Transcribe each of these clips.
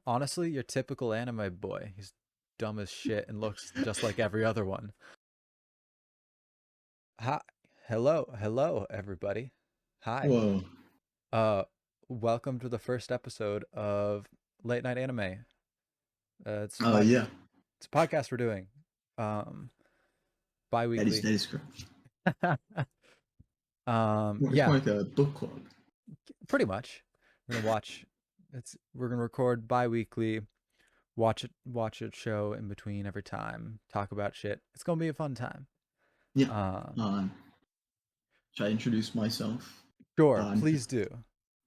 Honestly, your typical anime boy. He's dumb as shit and looks just like every other one. Hi, hello, everybody. Hi. Whoa. Uh, welcome to the first episode of Late Night Anime. Yeah, It's a podcast we're doing, um, that is bi-weekly. that is correct. It's Yeah, more like a book club. pretty much. We're gonna watch. We're gonna record bi-weekly. Watch it show in between every time. Talk about shit. It's gonna be a fun time. Yeah. Uh, Um, should I introduce myself? sure, I'm, please do.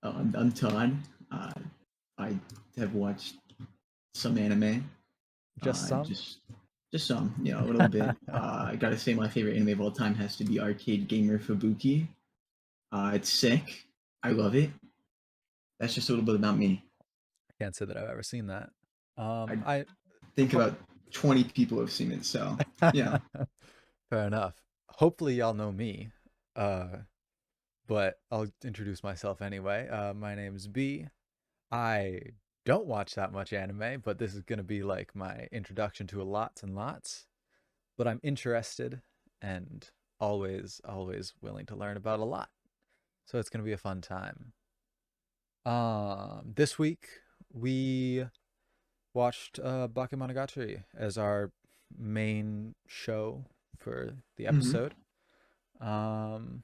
I'm Todd. Uh, I have watched some anime. Just some. Just some, a little bit. I gotta say, my favorite anime of all time has to be Arcade Gamer Fubuki. It's sick. I love it. That's just a little bit about me. Can't say that I've ever seen that. I I think ho- about 20 people have seen it, so yeah. fair enough. Hopefully y'all know me. Uh, but I'll introduce myself anyway. My name's B. I don't watch that much anime, but this is gonna be like my introduction to a lots and lots. But I'm interested and always willing to learn about a lot. So it's gonna be a fun time. This week we watched Bakemonogatari as our main show for the hmm episode. Um,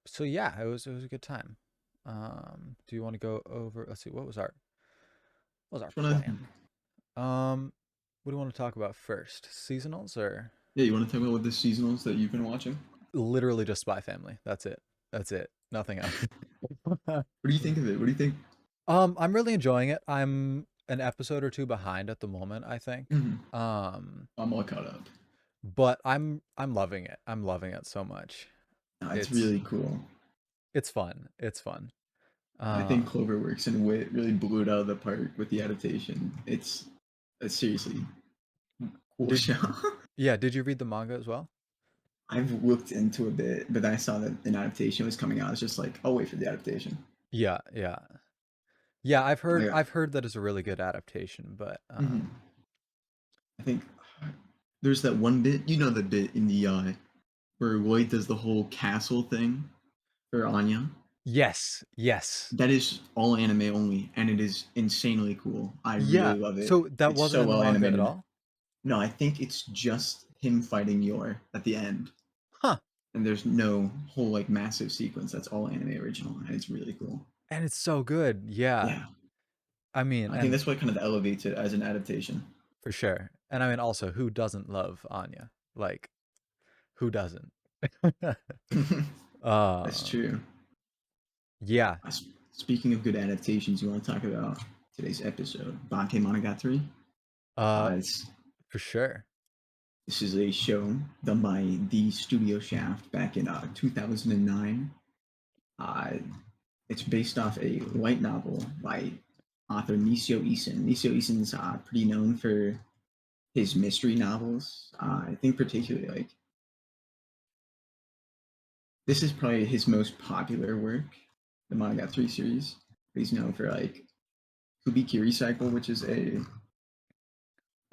so yeah, it was a good time. Do you want to go over? Let's see, what was our Just wanna, plan? What do you want to talk about first? Seasonals or yeah, you want to talk about what the seasonals that you've been watching? literally just Spy Family? That's it. That's it. Nothing else. What do you think of it? What do you think? I'm really enjoying it. I'm an episode or two behind at the moment, I think. Mhm. Um, I'm all caught up. but I'm loving it. I'm loving it so much. No, it's It's really cool. it's fun. It's fun. I think Um, Cloverworks and Wit really blew it out of the park with the adaptation. It's a seriously cool did show. yeah, did you read the manga as well? I've looked into a bit, but then I saw that an adaptation was coming out. It's just like, I'll wait for the adaptation. Yeah, yeah. Yeah, I've heard I, I've heard that it's a really good adaptation, but mhm. I think there's that one bit, the bit in the where Lloyd does the whole castle thing for Anya. yes, yes. That is all anime only, and it is insanely cool. I Yeah. really love it. So that It's wasn't so in the well manga at animated. all? No, I think it's just him fighting Yor at the end, Huh. and there's no whole like massive sequence. That's all anime original, and it's really cool. And it's so good. Yeah. Yeah, I mean, I think and that's what kind of elevates it as an adaptation. for sure. And I mean also who doesn't love Anya? Like who doesn't? That's uh true. yeah. Speaking of good adaptations, you want to talk about today's episode, Bakemonogatari? Uh It's for sure. This is a show done by the Studio Shaft back in 2009. Uh, it's based off a light novel by author Nisio Isin. Nisio Isin's pretty known for his mystery novels. I think particularly like this is probably his most popular work, the Monogatari series. He's known for like Kubikiri Cycle, which is a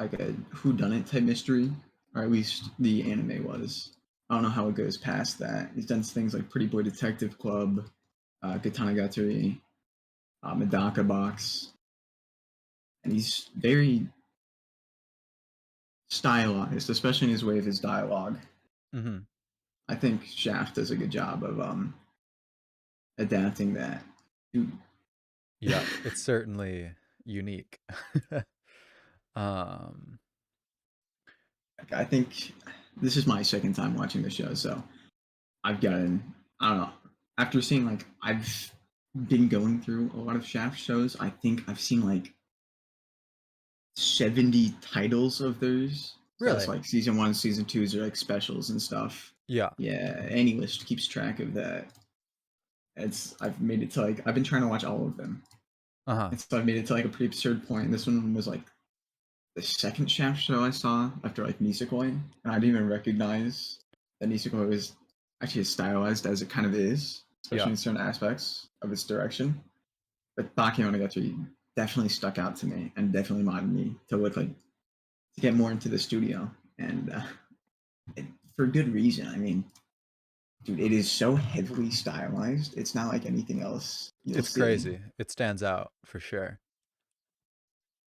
whodunit type mystery, or at least the anime was. I don't know how it goes past that. He's done things like Pretty Boy Detective Club, Katanagatari, Medaka Box, and he's very stylized, especially in his way of his dialogue. Mhm. I think Shaft does a good job of adapting that. Yeah, it's certainly unique. um I think this is my second time watching the show, so I've gotten, I don't know, after seeing like, I've been going through a lot of Shaft shows. I think I've seen like 70 titles of theirs. So that's really? like season one, season twos are like specials and stuff. Yeah. Yeah, any list keeps track of that. I've made it to like, I've been trying to watch all of them. Uh-huh. And so I've made it to like a pretty absurd point. This one was like the second Shaft show I saw after like Nisekoi. And I didn't even recognize that Nisekoi was actually as stylized as it kind of is, Yeah. especially in certain aspects of its direction. But Bakemonogatari definitely stuck out to me and definitely motivated me to look like to get more into the studio and for good reason. I mean, dude, it is so heavily stylized. It's not like anything else you'll It's see. crazy. It stands out for sure.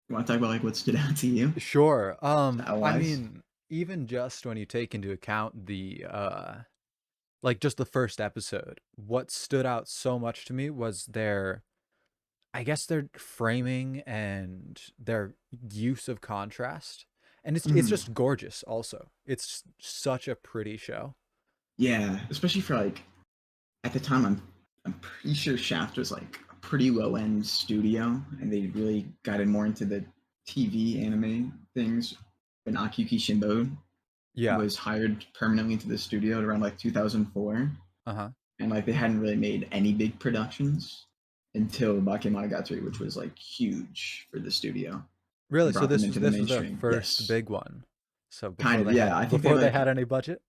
You want to talk about like what stood out to you Sure. style I wise? mean, even just when you take into account like just the first episode, what stood out so much to me was their, I guess their framing and their use of contrast. And it's Mm-hmm. just gorgeous also. It's such a pretty show. Yeah, especially for like at the time, I'm pretty sure Shaft was like a pretty low end studio, and they really got in more into the TV anime things. And Akiyuki Shinbo Yeah. was hired permanently into the studio around like 2004, Uh-huh. and like they hadn't really made any big productions until Bakemonogatari, which was like huge for the studio Really? and So brought them this was into the this was their mainstream. first Yes, big one. So kind of. Yeah, I think they before they like had any budget?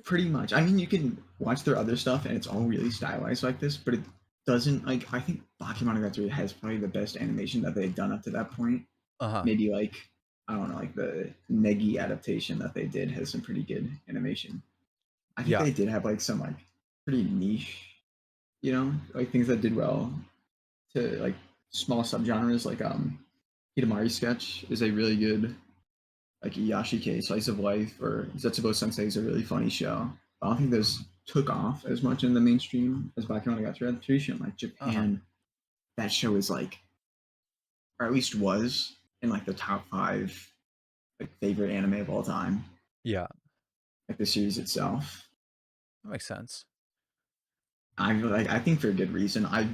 pretty much. I mean, you can watch their other stuff, and it's all really stylized like this, but it doesn't like. I think Bakemonogatari has probably the best animation that they've done up to that point. Uh-huh. Maybe like I don't know, like the Negi adaptation that they did has some pretty good animation. I think Yeah. they did have like some like pretty niche, like things that did well to like small subgenres like Hitamari sketch is a really good like Yashike Slice of Life or Zetsubo Sensei is a really funny show. I don't think those took off as much in the mainstream as Bakemonogatari adaptation. Like Uh-huh. Japan, that show is like, or at least was in like the top five like favorite anime of all time. Yeah. Like the series itself, That makes sense. I think for a good reason. I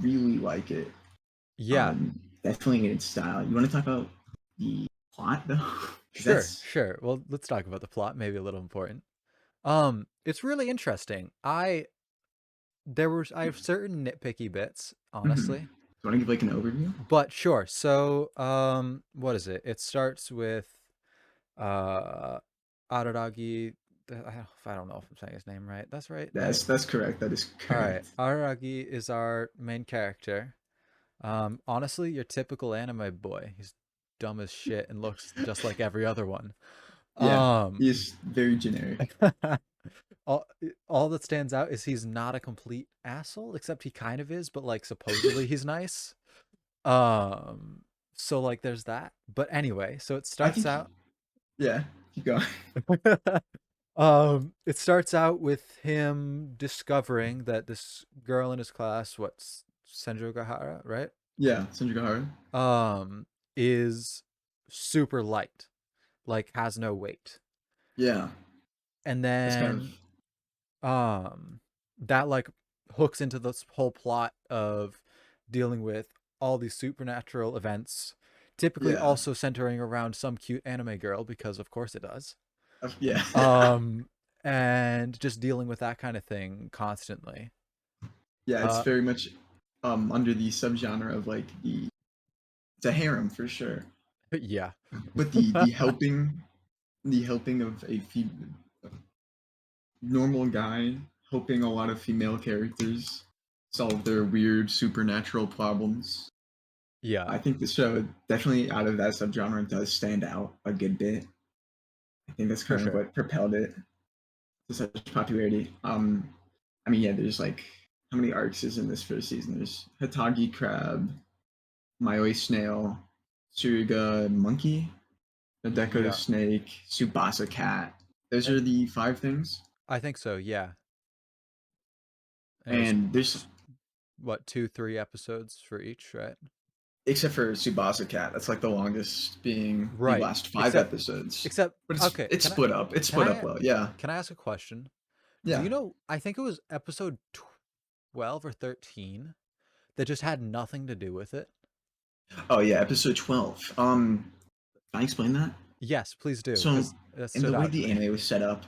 really like it. Yeah. Definitely in its style. You want to talk about the plot though? Because Sure, that's sure. Well, let's talk about the plot, maybe a little important. It's really interesting. I have certain nitpicky bits, mm-hmm. honestly. You want to give like an overview? But sure. So, what is it? It starts with uh Araragi. I don't know if I'm saying his name right. That's right, right? That's correct. That is All right. correct. Araragi is our main character. Honestly, your typical anime boy. He's dumb as shit and looks just like every other one. Yeah, Um, he is very generic. all all that stands out is he's not a complete asshole, except he kind of is, but like supposedly he's nice. Um, so like there's that. But anyway, so it I starts think, out yeah, keep going. it starts out with him discovering that this girl in his class, what's Senju Gahara, right? Yeah, Shinjuku. Um, is super light, like has no weight. Yeah, And that's kind of then that like hooks into this whole plot of dealing with all these supernatural events, typically yeah, also centering around some cute anime girl because of course it does. yeah, um and just dealing with that kind of thing constantly. yeah. It's uh very much under the subgenre of like the it's a harem for sure, yeah. but the helping of a normal guy helping a lot of female characters solve their weird supernatural problems. Yeah, I think the show definitely out of that subgenre does stand out a good bit. I think that's for kind of sure. what propelled it to such popularity. I mean, yeah, there's like how many arcs is in this first season? There's Hatagi Crab, Mayoi Snail, Suruga Monkey, Nadeko Yeah, Snake, Subasa Cat. Those and are the five things. I think so, yeah. And there's And there's what, 2 3 episodes for each, right? except for Subasa Cat, that's like the longest, being the Right. last five except episodes. except But it's okay, it's split up. It's can split up I well. Yeah, can I ask a question? Do yeah. you know, I think it was episode 12 or 13 that just had nothing to do with it? Oh yeah, episode 12. Can I explain that? Yes, please do, So, because that in the stood way out to the me. anime was set up,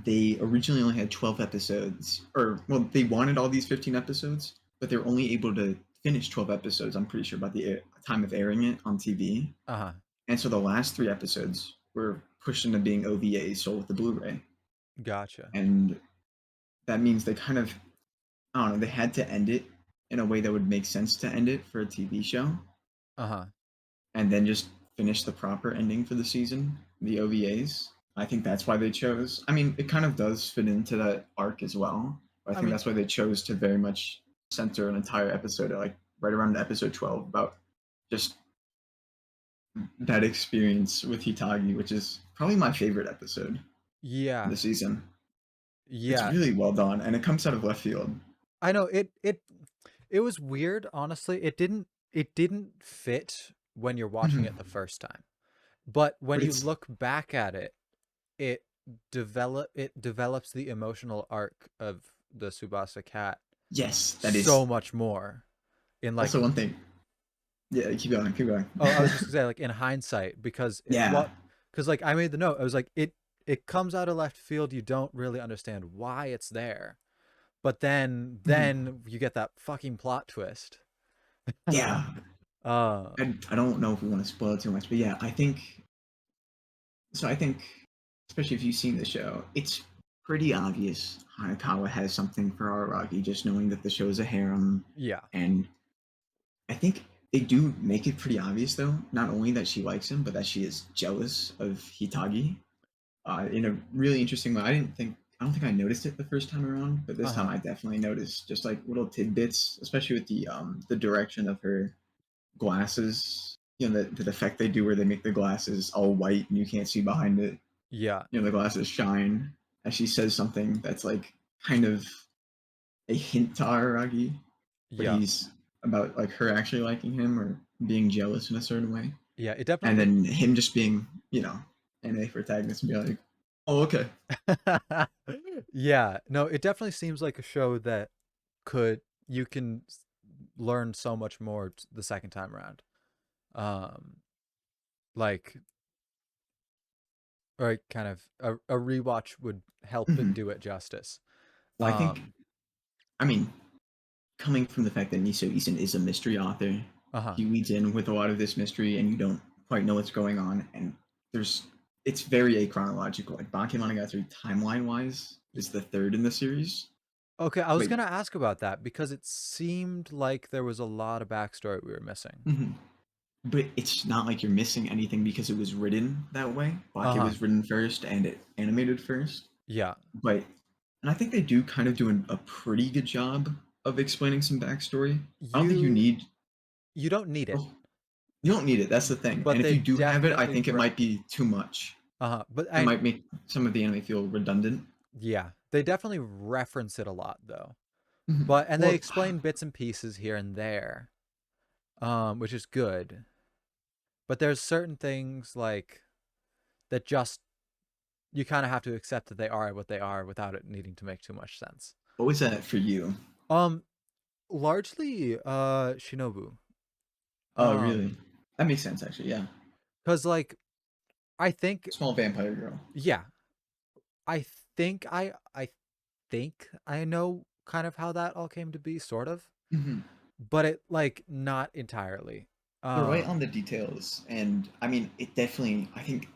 they originally only had 12 episodes, or well, they wanted all these 15 episodes, but they're only able to finish 12 episodes. I'm pretty sure by the time of airing it on TV, Uh-huh. and so the last three episodes were pushed into being OVAs sold with the Blu-ray, Gotcha. and that means they kind of I don't know they had to end it in a way that would make sense to end it for a TV show, Uh-huh. and then just finish the proper ending for the season, the OVAs. I think that's why they chose. I mean, it kind of does fit into that arc as well. But I I think mean, that's why they chose to very much center an entire episode, like right around episode 12, about just that experience with Hitagi, which is probably my favorite episode of yeah. the season. It's Yeah. really well done, and it comes out of left field. I know it was weird, honestly. It didn't fit when you're watching it the first time. But when But you it's look back at it, it it develops the emotional arc of the Subasa cat yes, that is so much more in like also one thing. Yeah, keep going, keep going. oh, I was just gonna say like in hindsight because Yeah. because like I made the note. I was like it comes out of left field. You don't really understand why it's there. But then Mhm. then you get that fucking plot twist. Yeah. uh I don't know if we want to spoil too much, but yeah, I think so. I think, especially if you've seen the show, it's pretty obvious Hanakawa has something for Araragi, just knowing that the show is a harem. yeah. And I think they do make it pretty obvious, though, not only that she likes him, but that she is jealous of Hitagi in a really interesting way. I don't think I noticed it the first time around, but this time Uh-huh. I definitely noticed just like little tidbits, especially with the direction of her glasses. You know, the effect they do where they make the glasses all white and you can't see behind it. Yeah. You know, the glasses shine as she says something that's like kind of a hint to Araragi, but Yeah. he's about like her actually liking him or being jealous in a certain way. Yeah, it And definitely then him just being, anime protagonist and be like, oh, okay. yeah, no, it definitely seems like a show that could you can learn so much more the second time around. Um like or kind of a rewatch would help it Mhm. do it justice. Well, Um I mean, coming from the fact that Niso Isin is a mystery author, uh-huh. he leads in with a lot of this mystery, and you don't quite know what's going on. And there's, it's very achronological. Like Bakemonogatari, timeline wise, is the third in the series. Okay, I was But gonna ask about that because it seemed like there was a lot of backstory we were missing. mhm. But it's not like you're missing anything because it was written that way. Bake Uh-huh. was written first and it animated first. Yeah. But and I think they do kind of do a pretty good job of explaining some backstory. I don't think you You need. you don't need it, Oh, you don't need it. That's the thing. but And if they you do have it, I definitely think it might be too much. uh-huh. But It I might make some of the anime feel redundant. yeah, they definitely reference it a lot though. Mhm. But and they Well, explain bits and pieces here and there, which is good. But there's certain things like that just you kind of have to accept that they are what they are without it needing to make too much sense. what was that for you? Um, largely, Shinobu. Oh, really? Um, That makes sense, actually. Yeah, because like I think small vampire girl. yeah, I think I think I know kind of how that all came to be, sort of, Mhm. but it like not entirely. They're right Um, on the details, and I mean, it definitely. I think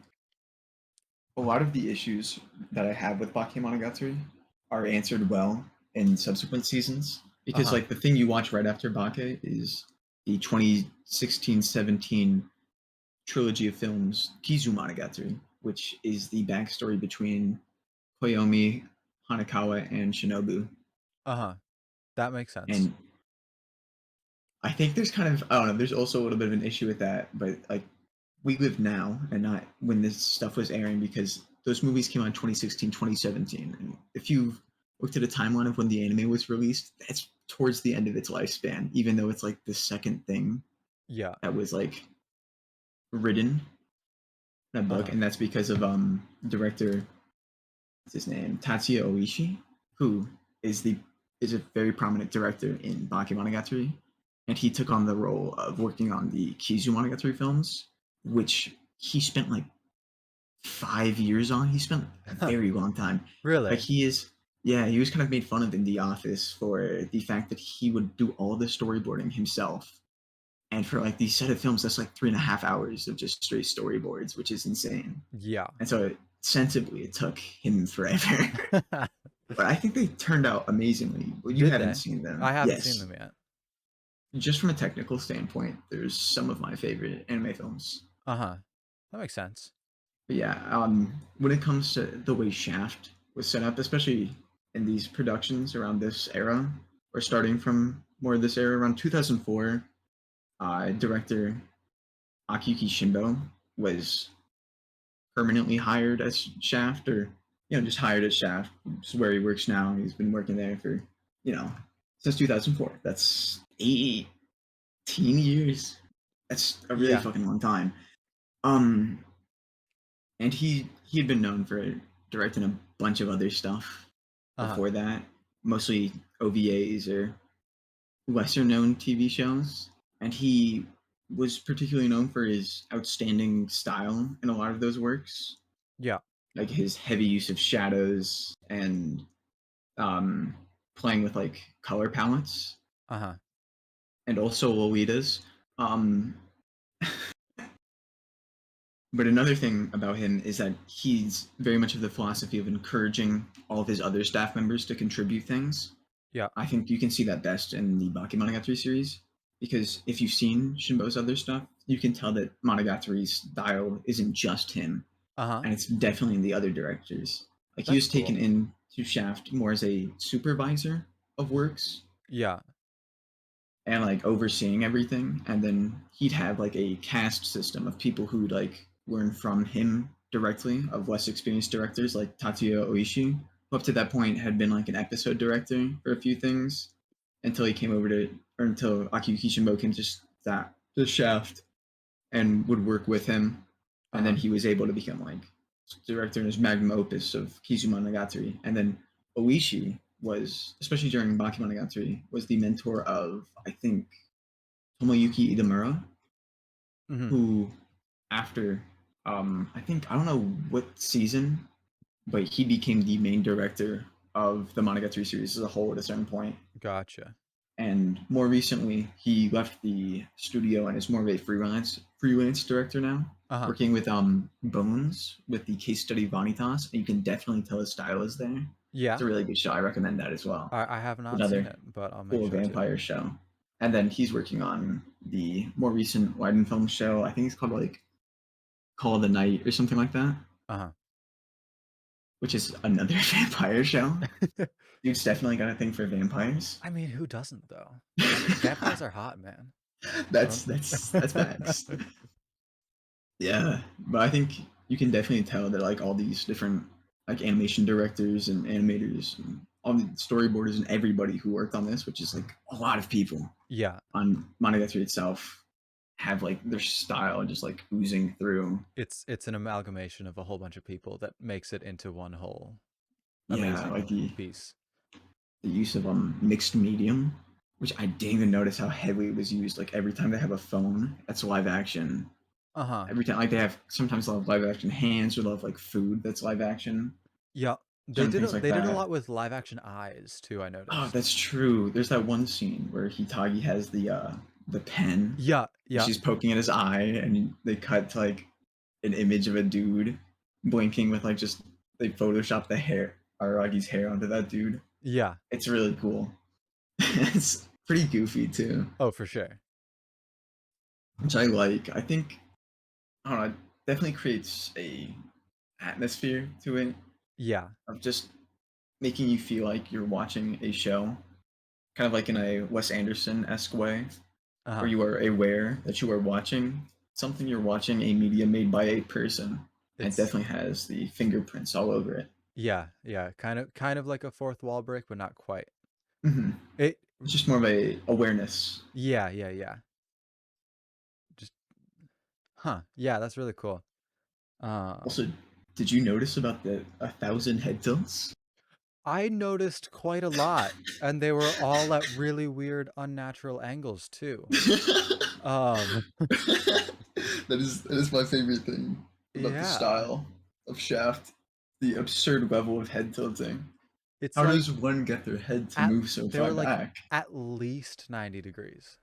a lot of the issues that I have with Bakemonogatari are answered well in subsequent seasons. Because uh-huh. like the thing you watch right after Bake is the 2016-17 trilogy of films Kizu Monogatari, which is the backstory between Koyomi, Hanakawa, and Shinobu. Uh-huh. That makes sense. And I think there's kind of I don't know, there's also a little bit of an issue with that, but like we live now and not when this stuff was airing because those movies came out in 2016, 2017. And if you looked at a timeline of when the anime was released, that's towards the end of its lifespan, even though it's like the second thing Yeah. that was like written in that book. Uh-huh. And that's because of director, what's his name? Tatsuya Oishi, who is the is a very prominent director in Bakemonogatari. And he took on the role of working on the Kizu Monogatari films, which he spent like 5 years on. He spent a very long time. Like Really? he is, yeah, he was kind of made fun of in the office for the fact that he would do all the storyboarding himself. And for like these set of films, that's like 3.5 hours of just straight storyboards, which is insane. Yeah. And so sensibly, it took him forever. But I think they turned out amazingly. Well, you Did haven't they? seen I them. haven't seen Yes. them yet. just from a technical standpoint, there's some of my favorite anime films. Uh-huh. That makes sense. But yeah, when it comes to the way Shaft was set up, especially in these productions around this era, or starting from more of this era around 2004, director Akiyuki Shimbo was permanently hired as Shaft, or just hired as Shaft. Which is where he works now. He's been working there for you know since 2004. That's 18 years. That's a really Yeah. fucking long time. Um, and he had been known for directing a bunch of other stuff Uh-huh. before that, mostly OVAs or lesser known TV shows. And he was particularly known for his outstanding style in a lot of those works, Yeah. like his heavy use of shadows and um, playing with like color palettes Uh-huh. and also Lolitas. Um, but another thing about him is that he's very much of the philosophy of encouraging all of his other staff members to contribute things. Yeah. I think you can see that best in the Bakemonogatari series, because if you've seen Shinbo's other stuff, you can tell that Monogatari's style isn't just him, Uh-huh. and it's definitely in the other directors. Like he That's was taken cool. in to Shaft more as a supervisor of works Yeah. and like overseeing everything, and then he'd have like a cast system of people who like learn from him directly, of less experienced directors like Tatsuya Oishi, who up to that point had been like an episode director for a few things until he came over to, or until Akiyuki Shimbo came to Shaft and would work with him, and then Uh-huh. he was able to become like director in his magnum opus of Kizumonogatari. And then Oishi was, especially during Bakemonogatari, was the mentor of, I think, Tomoyuki Idamura, Mm-hmm. who after I think, I don't know what season, but he became the main director of the Monogatari series as a whole at a certain point. Gotcha. And more recently, he left the studio and is more of a freelance director now, Uh-huh. working with Bones with the case study Vanitas, and you can definitely tell his style is there. It's Yeah. a really good show. I recommend that as well. I have not seen Another it, but I'll make cool sure to. vampire show. And then he's working on the more recent Widen Film show. I think it's called like Call of the Night or something like that, Uh-huh. which is another vampire show. Dude's definitely got a thing for vampires. I mean, who doesn't though? Vampires are hot, man. I that's don't. that's facts. Yeah, but I think you can definitely tell that like all these different like animation directors and animators and all the storyboarders and everybody who worked on this, which is like a lot of people Yeah. on Monogatari itself, have like their style just like oozing through. It's an amalgamation of a whole bunch of people that makes it into one whole Yeah, like amazing piece. the use of mixed medium, which I didn't even notice how heavily it was used. Like every time they have a phone, that's live action. Uh-huh. Every time, like they have sometimes they'll have live action hands, or they'll have like food that's live action. Yeah. They Certain did things like they did a that. lot with live action eyes too, I Oh, noticed. that's true. There's that one scene where Hitagi has the pen Yeah, and yeah, she's poking at his eye, and they cut to like an image of a dude blinking with like just they Photoshop the hair, Aragi's hair onto that dude. yeah. It's really cool. It's pretty goofy too, Oh, for sure. which I like. I think I don't know. It definitely creates a atmosphere to it Yeah. of just making you feel like you're watching a show, kind of like in a Wes Anderson esque way, where Uh-huh. you are aware that you are watching something. You're watching a media made by a person, and it It's definitely has the fingerprints all over it. yeah, yeah. Kind of like a fourth wall break, but not quite. Mm-hmm. It It's just more of a awareness. yeah, yeah, yeah. Just huh. Yeah, that's really cool. Also, Um did you notice about the 1,000 head tilts? I noticed quite a lot, and they were all at really weird, unnatural angles too. Um, that is my favorite thing about the yeah, style of Shaft, the absurd level of head tilting. it's How like does one get their head to at move so they far were like back? at least 90 degrees,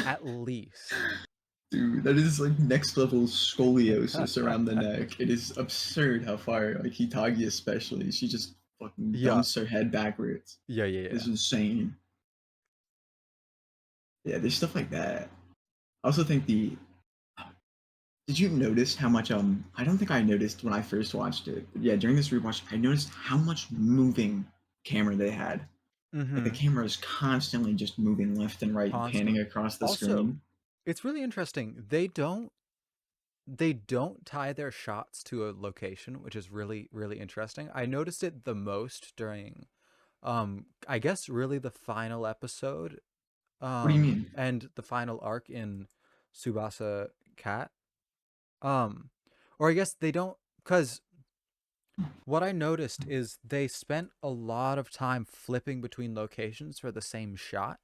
at least. Dude, that is like next level scoliosis around the neck. It is absurd how far, like Hitagi especially, she just fucking Yeah, dumps her head backwards. yeah, yeah, It's yeah. insane. Yeah, there's stuff like that. I also think the did you notice how much I don't think I noticed when I first watched it. But yeah, during this rewatch, I noticed how much moving camera they had. Like the Mm-hmm. camera is constantly just moving left and right, panning Constantly. across the Also, screen. it's really interesting. They don't tie their shots to a location, which is really, really interesting. I noticed it the most during I guess really the final episode, What do you mean? and the final arc in Subasa Cat. Um, or I guess they don't, because what I noticed is they spent a lot of time flipping between locations for the same shot.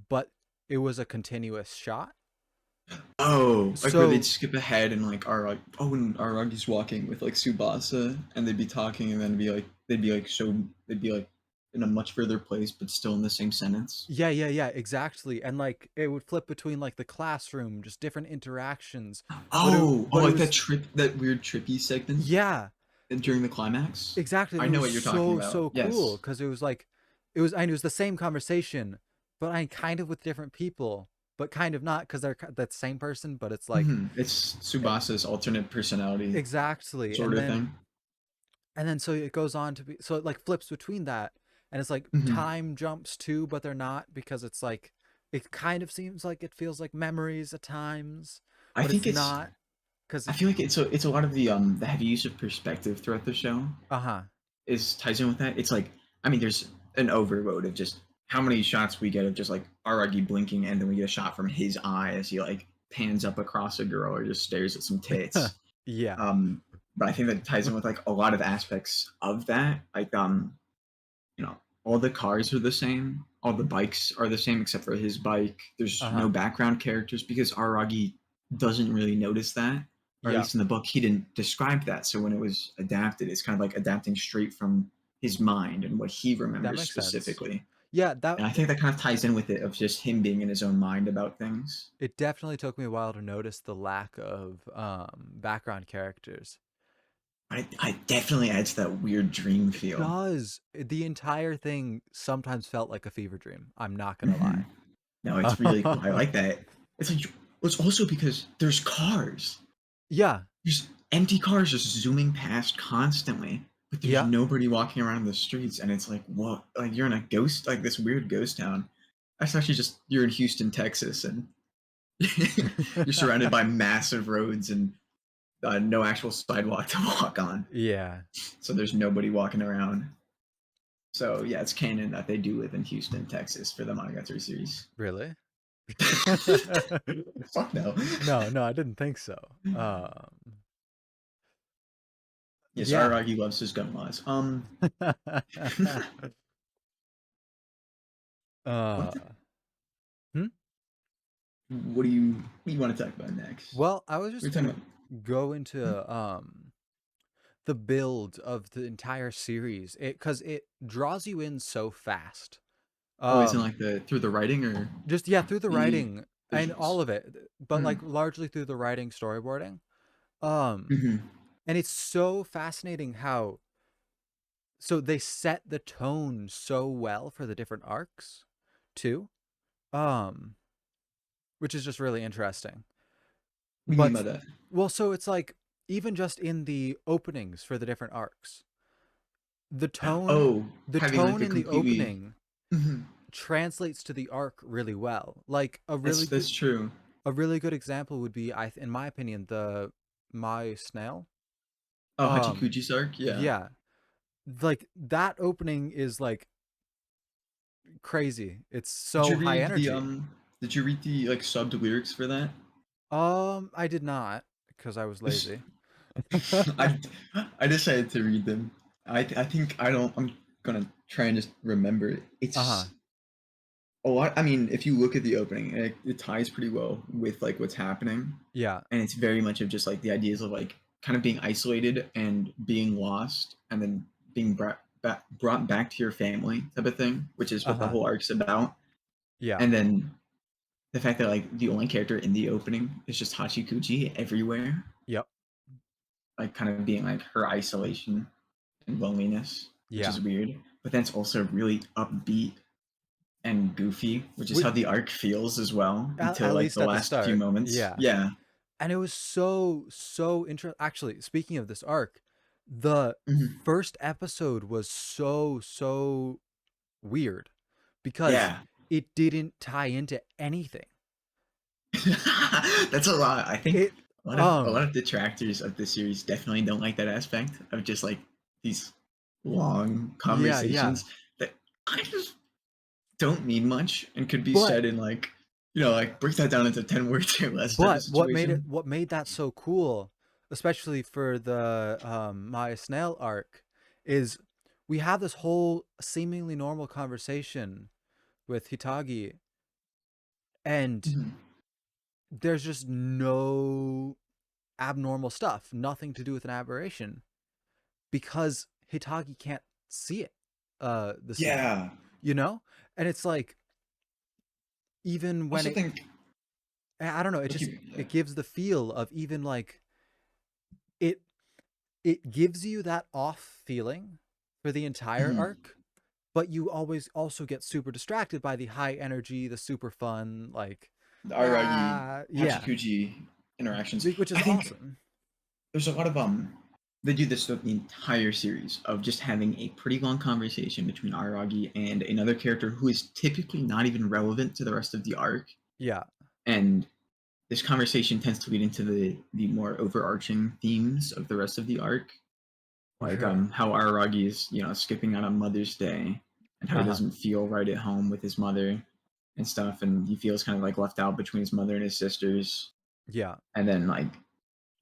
But it was a continuous shot. Oh, like where they'd So skip ahead and like Arag. Oh, when Aragi's walking with like Subasa, and they'd be talking, and then be like they'd be like in a much further place, but still in the same sentence. yeah, yeah, yeah, exactly. And like it would flip between like the classroom, just different interactions. But it Oh, but it like that was trip, that weird trippy segment yeah, during the climax. exactly. And I it know was what you're talking so about. so cool Yes. because it was like it was the same conversation, but I kind of with different people, but kind of not because they're that same person, but it's like It's e- Subasa's alternate personality exactly. sort of thing. And then so it goes on to be so it like flips between that and it's like hmm time jumps too, but they're not because it's like it kind of seems like it feels like memories at times, I but it's think it's. not because I it feel like it's a lot of the heavy use of perspective throughout the show uh-huh. is ties in with that. It's like, I mean, there's an overload of just how many shots we get of just like Aragi blinking, and then we get a shot from his eye as he like pans up across a girl or just stares at some tits. Yeah. Um, but I think that ties in with like a lot of aspects of that. Like all the cars are the same, all the bikes are the same except for his bike. There's no Uh-huh. background characters because Aragi doesn't really notice that, or at Yeah. least in the book, he didn't describe that. So when it was adapted, it's kind of like adapting straight from his mind and what he That remembers makes sense. specifically. Yeah, that And I think that kind of ties in with it of just him being in his own mind about things. it definitely took me a while to notice the lack of background characters. I definitely adds that weird dream It feel. does. The entire thing sometimes felt like a fever dream. I'm not gonna hmm lie. No, it's really cool. I like that. It's like, it's also because there's cars. Yeah. There's empty cars just zooming past constantly, but there's Yeah. nobody walking around the streets, and it's like, what? Like you're in a ghost, like this weird ghost town. That's actually just you're in Houston, Texas, and you're surrounded by massive roads and no actual sidewalk to walk on. Yeah. So there's nobody walking around. So yeah, it's canon that they do live in Houston, Texas for the Monogatari series. Really? Fuck no. No, no, I didn't think so. Yes, Yeah. Aragi loves his gun laws. uh, What the, hmm? what do you want to talk about next? Well, I was We're just talking gonna about. go into the build of the entire series. It because it draws you in so fast. Oh, isn't Um, like the through the writing or just yeah, through the the writing and all visuals? of it, but Mm. like largely through the writing, storyboarding. Um, hmm and it's so fascinating how so they set the tone so well for the different arcs too. Um, which is just really interesting. What do you mean But by that? well, so it's like even just in the openings for the different arcs, the tone Oh, the having like tone the in the completely. opening Mhm. translates to the arc really well. Like That's true. a really good example would be in my opinion the My Snail. Oh, Um Hachikuji's arc, yeah. yeah, like that opening is like crazy. It's Did so you high read the energy. Did you read the like subbed lyrics for that? I did not because I was This- lazy. I I decided to read them. I think I don't. I'm gonna try and just remember it. Uh-huh. It's a lot. I mean, if you look at the opening, it ties pretty well with like what's happening, Yeah. and it's very much of just like the ideas of like kind of being isolated and being lost, and then being brought back to your family type of thing, which is what the Uh-huh. whole arc's about. Yeah. And then the fact that like the only character in the opening is just Hachikuji everywhere, Yep. like kind of being like her isolation and loneliness, which Yeah. is weird. But then it's also really upbeat and goofy, which is With how the arc feels as well until at like least the at the last few start, moments. yeah. Yeah. And it was so interesting. Actually, speaking of this arc, the Mhm. first episode was so weird because Yeah. it didn't tie into anything. That's a lot. I think It a lot of detractors of the series definitely don't like that aspect of just like these long yeah. conversations that kind of don't mean much and could be But said in like like break that down into 10 words or less type of situation. what made that so cool, especially for the Maya Snail arc, is we have this whole seemingly normal conversation with Hitagi, and Mhm. there's just no abnormal stuff, nothing to do with an aberration, because Hitagi can't see it, the scene, Yeah. you know? And it's like, even I when also it, think I don't know, it just, yeah. it gives the feel of, even like, it, it gives you that off feeling for the entire Mhm. arc, but you always also get super distracted by the high energy, the super fun, like, The Aragi yeah, Hachikuji interactions. which is I think awesome. there's a lot of they do this throughout the entire series of just having a pretty long conversation between Aragi and another character who is typically not even relevant to the rest of the arc. Yeah, And this conversation tends to lead into the more overarching themes of the rest of the arc, for like sure. how Aragi is skipping out on Mother's Day and how he Uh-huh. doesn't feel right at home with his mother and stuff, and he feels kind of like left out between his mother and his sisters, Yeah. and then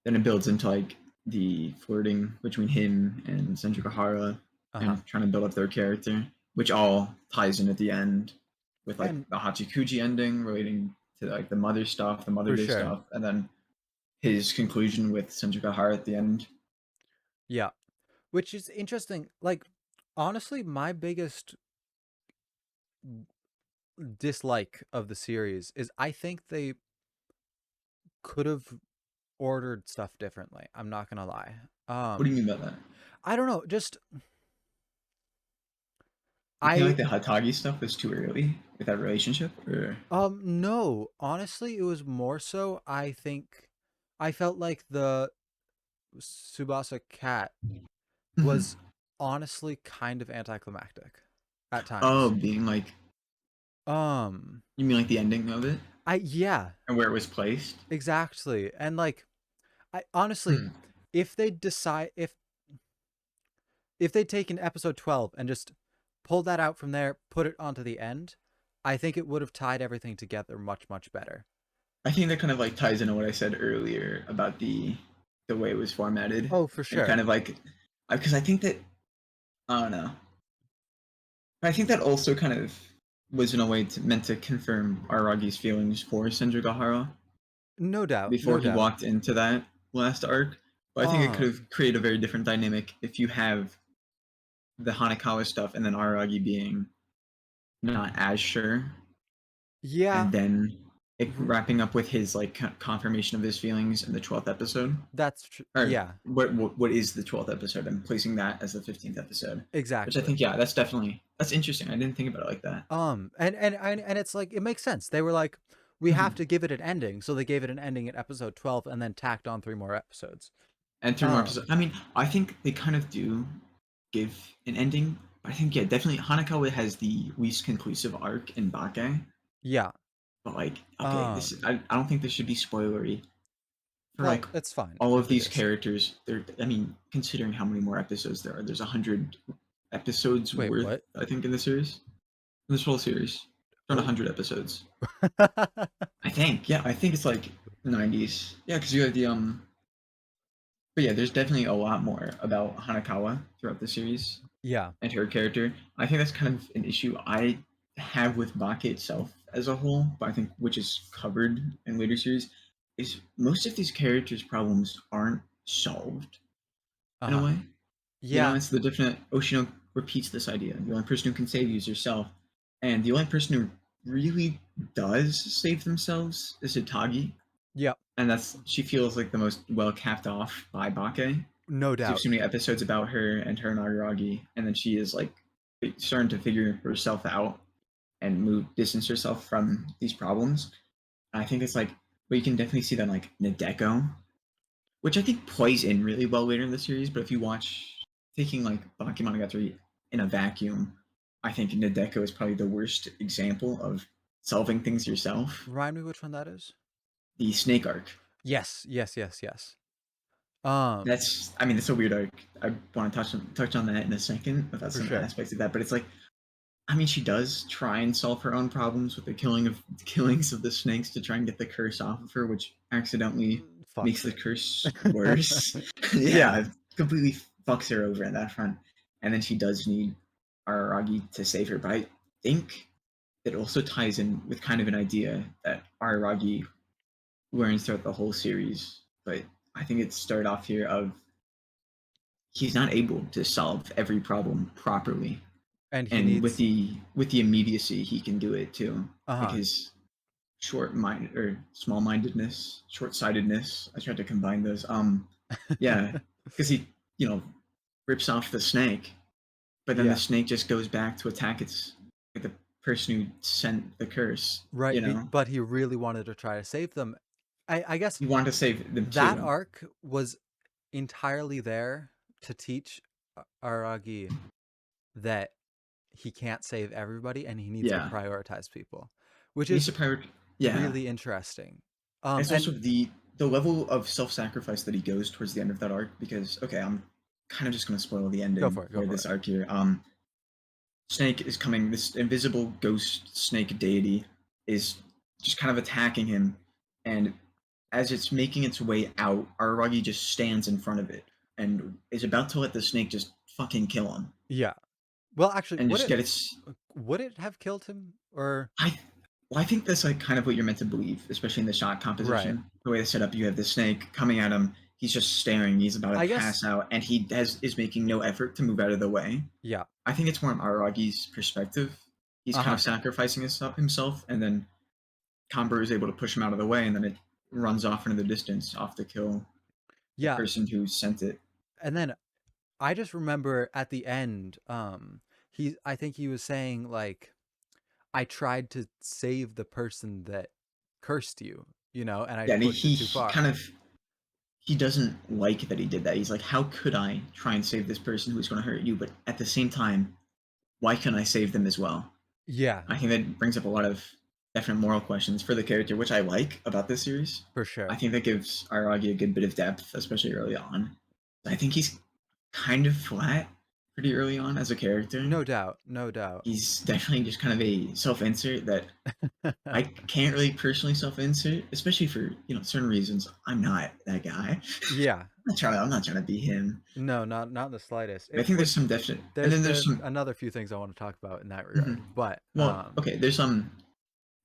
it builds into like the flirting between him and Senju Uh-huh. and trying to build up their character, which all ties in at the end with like And the Hachikuji ending relating to like the mother stuff, the Mother for Day sure. stuff, and then his conclusion with Senju at the end. Yeah. Which is interesting. Like, honestly, my biggest dislike of the series is, I think they could have ordered stuff differently. I'm not gonna lie. What do you mean by that? I don't know. Just You feel like I the Hatagi stuff was too early with that relationship, or no. Honestly, it was more so. I think I felt like the Subasa cat Mhm. was honestly kind of anticlimactic at oh, times. being like Um, you mean like the ending of it yeah, and where it was placed? exactly. And like, I honestly, Hmm. if they decide, if they'd taken episode 12 and just pulled that out from there, put it onto the end, I think it would have tied everything together much better. I think that kind of like ties into what I said earlier about the way it was formatted Oh, for and kind sure. of like because I think that I don't know. I think that also kind of was in a way meant to confirm Aragi's feelings for Senju No doubt, before no he doubt. walked into that last arc. But I think it could have Um, created a very different dynamic if you have the Hanekawa stuff and then Aragi being not as sure, yeah, and then it wrapping up with his like confirmation of his feelings in the 12th episode. Or yeah, what is the 12th episode and placing that as the 15th episode, which I exactly. think yeah, that's interesting. I didn't think about it like that. And it's like, it makes sense. They were like, we have Mhm. to give it an ending, so they gave it an ending at episode 12 and then tacked on three more episodes. And three more episodes. I mean, I think they kind of do give an ending. I think yeah, definitely Hanekawa has the least conclusive arc in Bake. Yeah. But like, okay, this Um, I don't think this should be spoilery for well, like it's fine all of if it these is. characters. They're I mean, considering how many more episodes there's 100 episodes Wait, worth. what? I think in the series, in this whole series, around Oh. 100 episodes. I think yeah, I think it's like 90s. Yeah, because you have the But yeah, there's definitely a lot more about Hanakawa throughout the series Yeah. and her character. I think that's kind of an issue I have with Bake itself as a whole, but I think which is covered in later series, is most of these characters' problems aren't solved in a Uh-huh. way. Yeah. It's the different Oshino repeats this idea. The only person who can save you is yourself. And the only person who really does save themselves is Hitagi. Yep. And that's she feels like the most well capped off by Bake. No Because you have doubt. so many episodes about her and Nagaragi, and then she is like starting to figure herself out, and distance herself from these problems. And I think it's like, but you can definitely see that like Nadeko, which I think plays in really well later in the series. But if you watch taking like Bakemonogatari in a vacuum, I think Nadeko is probably the worst example of solving things yourself. Remind me which one that is. The snake arc. Yes, yes, yes, yes. Um, I mean, it's a weird arc. I want to touch on that in a second about for some sure. aspects of that. But it's like, I mean, she does try and solve her own problems with the killings of the snakes to try and get the curse off of her, which accidentally Fucks makes the her. curse worse. Yeah, Yeah, it completely fucks her over in that front. And then she does need Araragi to save her. But I think it also ties in with kind of an idea that Araragi learns throughout the whole series. But I think it started off here of he's not able to solve every problem properly, and he and with needs. the immediacy he can do it too, like Uh-huh. his short mind or small mindedness, short sightedness. I tried to combine those. Yeah, because he, you know, rips off the snake, but then the Yeah, snake just goes back to attack its like the person who sent the curse. right. But he really wanted to try to save them. I guess You want to save them that too. arc was entirely there to teach Aragi that he can't save everybody and he needs to Yeah, prioritize people, which he needs is to prioritize. Yeah, really interesting. it's And also the level of self-sacrifice that he goes towards the end of that arc, because okay, I'm kind of just going to spoil the go ending for it, go for for this it. arc here. Snake is coming, this invisible ghost snake deity is just kind of attacking him, and as it's making its way out, Araragi just stands in front of it and is about to let the snake just fucking kill him Yeah. Well, actually, and just get its. would it have killed him or I Well, I think that's like kind of what you're meant to believe, especially in the shot right? composition. The way they set up, you have the snake coming at him. He's just staring. He's about to I guess pass out, and he is making no effort to move out of the way. yeah. I think it's more on Aragi's perspective. He's kind Uh-huh. of sacrificing himself, and then Kamber is able to push him out of the way, and then it runs off into the distance, off to kill the Yeah. person who sent it. And then I just remember at the end I think he was saying like I tried to save the person that cursed you, and I Yeah, and pushed it too he kind far. of he doesn't like that he did that. He's like, how could I try and save this person who's going to hurt you? But at the same time, why can't I save them as well? Yeah, I think that brings up a lot of definite moral questions for the character, which I like about this series. for I sure. think that gives Aragi a good bit of depth, especially early on. I think he's kind of flat pretty early on as a character. No doubt, no doubt. He's definitely just kind of a self-insert that I can't really personally self-insert, especially for certain reasons. I'm not that guy. Yeah. I'm not trying to be him. No, not in the slightest. But I think there's Which some definite, and then there's there's some. another few things I want to talk about in that Mhm. regard. But Well, okay, there's some.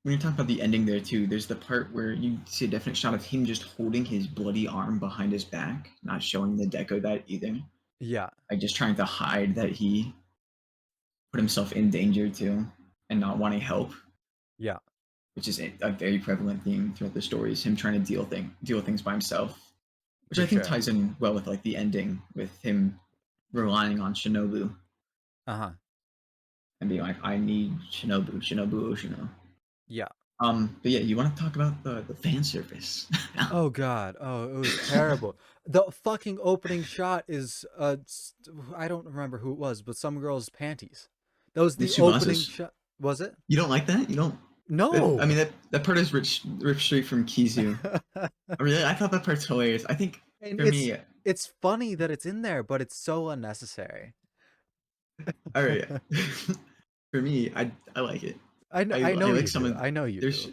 When you're talking about the ending there too, there's the part where you see a definite shot of him just holding his bloody arm behind his back, not showing the deco that either. yeah, Like just trying to hide that he put himself in danger too, and not wanting help, yeah, which is a very prevalent theme throughout the stories. Him trying to deal with things by himself, which for I think sure. ties in well with like the ending with him relying on Shinobu Uh-huh. and being like, "I need Shinobu, Shinobu Oshino." Yeah. But yeah, you want to talk about the fan service? Oh god. Oh, it was terrible. The fucking opening shot is I don't remember who it was, but some girl's panties. That was The the opening Subasa's. shot. Was it? You don't like that? You don't? I No. mean, that part is ripped straight from Kizu. Really, I thought that part's hilarious. I think And for me, it's funny that it's in there, but it's so unnecessary. all right, for me, I like it. I I know like you some do. of I know you there's do.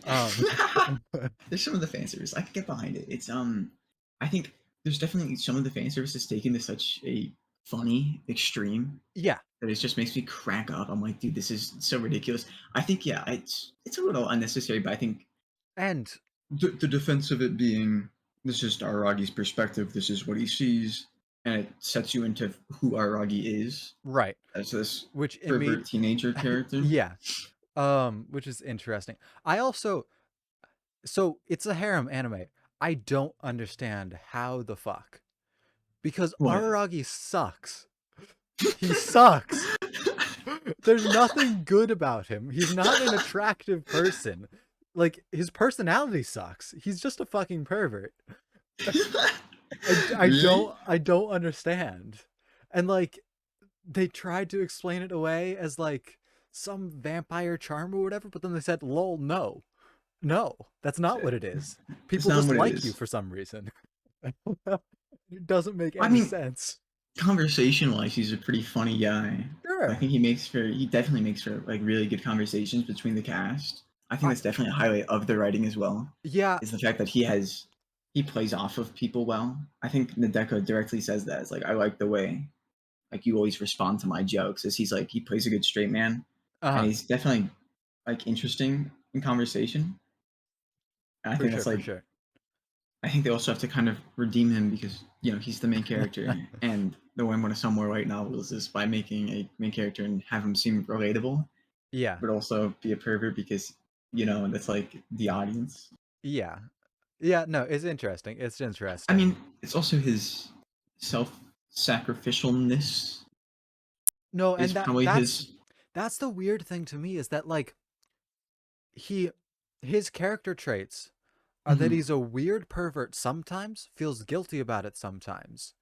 there's some of the fan service I could get behind it. It's I think there's definitely some of the fan service is taken to such a funny extreme Yeah. that it just makes me crack up. I'm like, dude, this is so ridiculous. I think yeah, it's a little unnecessary, but I think And the defense of it being this is Aragi's perspective, this is what he sees, and it sets you into who Aragi is right, as this which it pervert made teenager character. yeah. Which is interesting. I also so it's a harem anime. I don't understand how the fuck because What? Araragi sucks. He sucks. There's nothing good about him. He's not an attractive person. Like his personality sucks. He's just a fucking pervert. Really? I don't understand. And like they tried to explain it away as like some vampire charm or whatever, but then they said, "Lol, no, no, that's not what it is. It's People not just what it like you is. for some reason." It doesn't make I any mean, sense. conversation-wise, he's a pretty funny guy. I Sure. think he definitely makes for like really good conversations between the cast. I think I that's definitely a highlight of the writing as well. Yeah, Is the fact that he plays off of people well. I think Nadeko directly says that. It's like I like the way like you always respond to my jokes. As he's like he plays a good straight man, and uh-huh. he's definitely like interesting in conversation. And I For think sure, that's for like sure. I think they also have to kind of redeem him because he's the main character, and the way I'm going to sell more light novels is by making a main character and have him seem relatable, Yeah. but also be a pervert because that's like the audience. Yeah. Yeah, no, it's interesting. It's I interesting. mean, it's also his self-sacrificialness No, is and probably his. that's the weird thing to me is that like he his character traits are that Mhm, he's a weird pervert sometimes, feels guilty about it sometimes,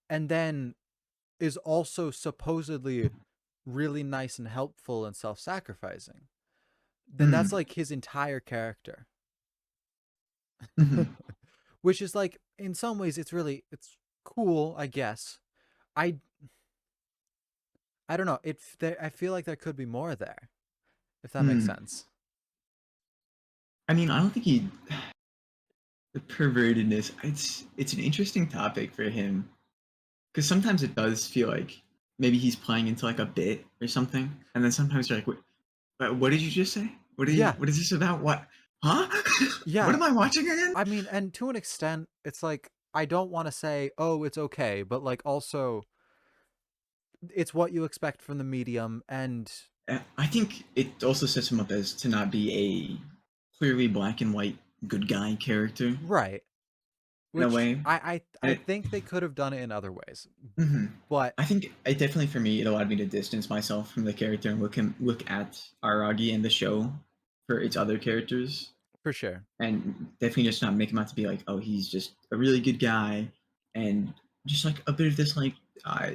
and then is also supposedly really nice and helpful and self-sacrificing. Then that's mhm, like his entire character. mhm, Which is like in some ways it's cool, I guess. I I don't know. I feel like there could be more there, if that makes mhm. sense. I mean, I don't think he the pervertedness. It's an interesting topic for him because sometimes it does feel like maybe he's playing into like a bit or something, and then sometimes you're like, what did you just say? Yeah. What is this about? What? Huh? What Yeah. am I watching again? I mean, and to an extent, it's like I don't want to say, "Oh, it's okay," but like also it's what you expect from the medium and I think it also sets him up as to not be a clearly black and white good guy character right, in a which way, and I think they could have done it in other ways. mhm. But I think it definitely for me it allowed me to distance myself from the character and look at Aragi and the show for its other characters, for sure. and definitely just not make him out to be like, oh, he's just a really good guy, and just like a bit of this like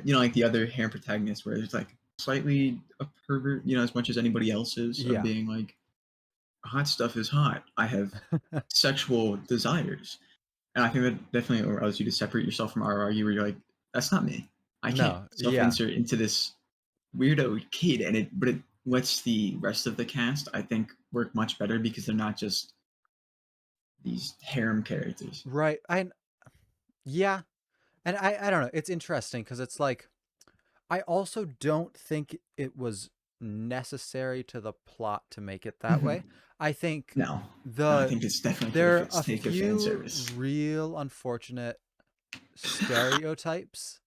like the other hair protagonist where it's like slightly a pervert, as much as anybody else is, of Yeah. being like hot stuff is hot. I have sexual desires, and I think that definitely allows you to separate yourself from RRU, where you're like, that's not me. I can't No, yeah. self-insert into this weirdo kid, but it lets the rest of the cast, I think, work much better because they're not just these harem characters. Right. Yeah. And I don't know. It's interesting because it's like I also don't think it was necessary to the plot to make it that way. Mm-hmm. I think No, no, I the think it's definitely for there the are a sake of fan few service. real unfortunate stereotypes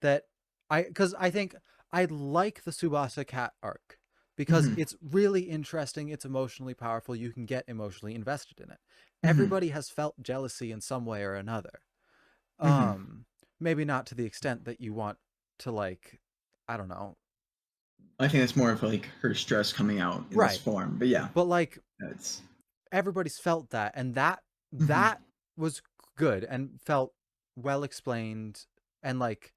that because I think I like the Subasa cat arc because Mm-hmm. it's really interesting, it's emotionally powerful, you can get emotionally invested in it. Mm-hmm. Everybody has felt jealousy in some way or another. Mm-hmm. Um Maybe not to the extent that you want to like I don't know. I think that's more of like her stress coming out in this Right. form. But yeah, But like that's. everybody's felt that and Mm-hmm. that was good and felt well explained and like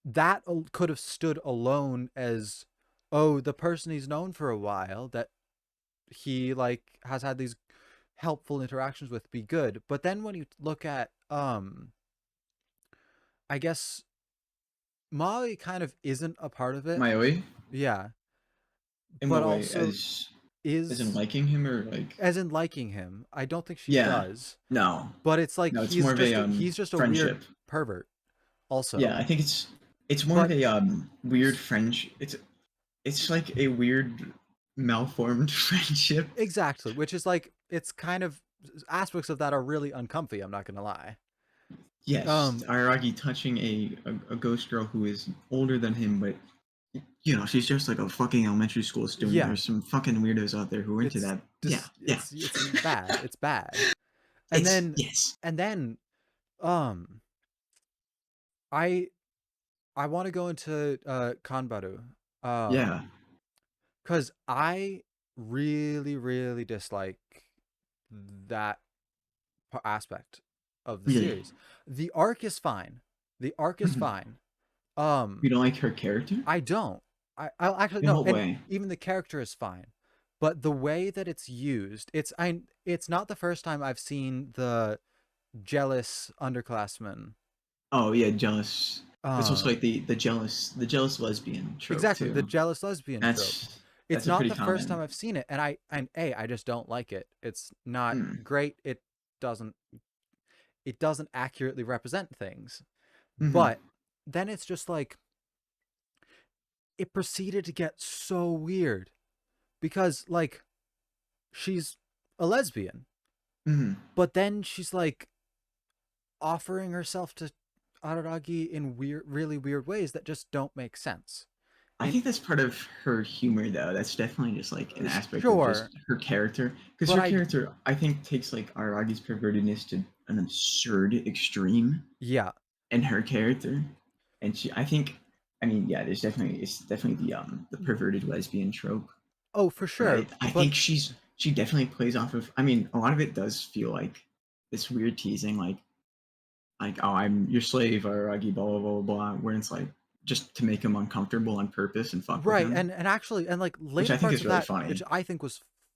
that could have stood alone as oh the person he's known for a while that he like has had these helpful interactions with be good, but then when you look at I guess Molly kind of isn't a part of it, Maoi? yeah, In but what way? also As in is liking him or like. as in liking him. I don't think she Yeah. does, No. but it's like No, it's more of a he's just a weird friendship. pervert Yeah, also, I think it's more of but a weird friendship. It's like a weird malformed friendship. exactly, which is like it's kind of aspects of that are really uncomfy, I'm not gonna lie. Yes, um Araragi touching a ghost girl who is older than him, but she's just like a fucking elementary school student. yeah, There's some fucking weirdos out there who are into it's that. Yeah, just yeah. it's bad, it's bad. and It's then yes. and then um I I want to go into Kanbaru. Um Yeah. because I really, really dislike that aspect of the Really? series. The arc is fine. The arc is Mhm. fine. You don't like her character? I don't. I actually In no, what and way? even the character is fine, but the way that it's used, it's not the first time I've seen the jealous underclassman. Oh yeah, jealous. It's also Um, like the jealous lesbian trope exactly, the too. jealous lesbian trope. It's That's a not pretty the first time common. I've seen it, and I just don't like it. It's not Mm. great. Doesn't it doesn't accurately represent things. Hmm. But then it's just like it proceeded to get so weird because like she's a lesbian, Hmm. but then she's like offering herself to Araragi in really weird ways that just don't make sense. I In think that's part of her humor, though. That's definitely just like an aspect of sure, just her character, because but her I character, I think, takes like Aragi's pervertedness to an absurd extreme yeah. in her character, and she, I think, I mean, yeah, it's definitely the perverted lesbian trope, Oh, for but I sure, I but think she definitely plays off of. I mean, a lot of it does feel like this weird teasing, like oh, I'm your slave, Aragi, blah blah blah blah, where it's like just to make him uncomfortable on purpose and fuck with right, him, and actually, and like which later I think parts is of really that, which funny.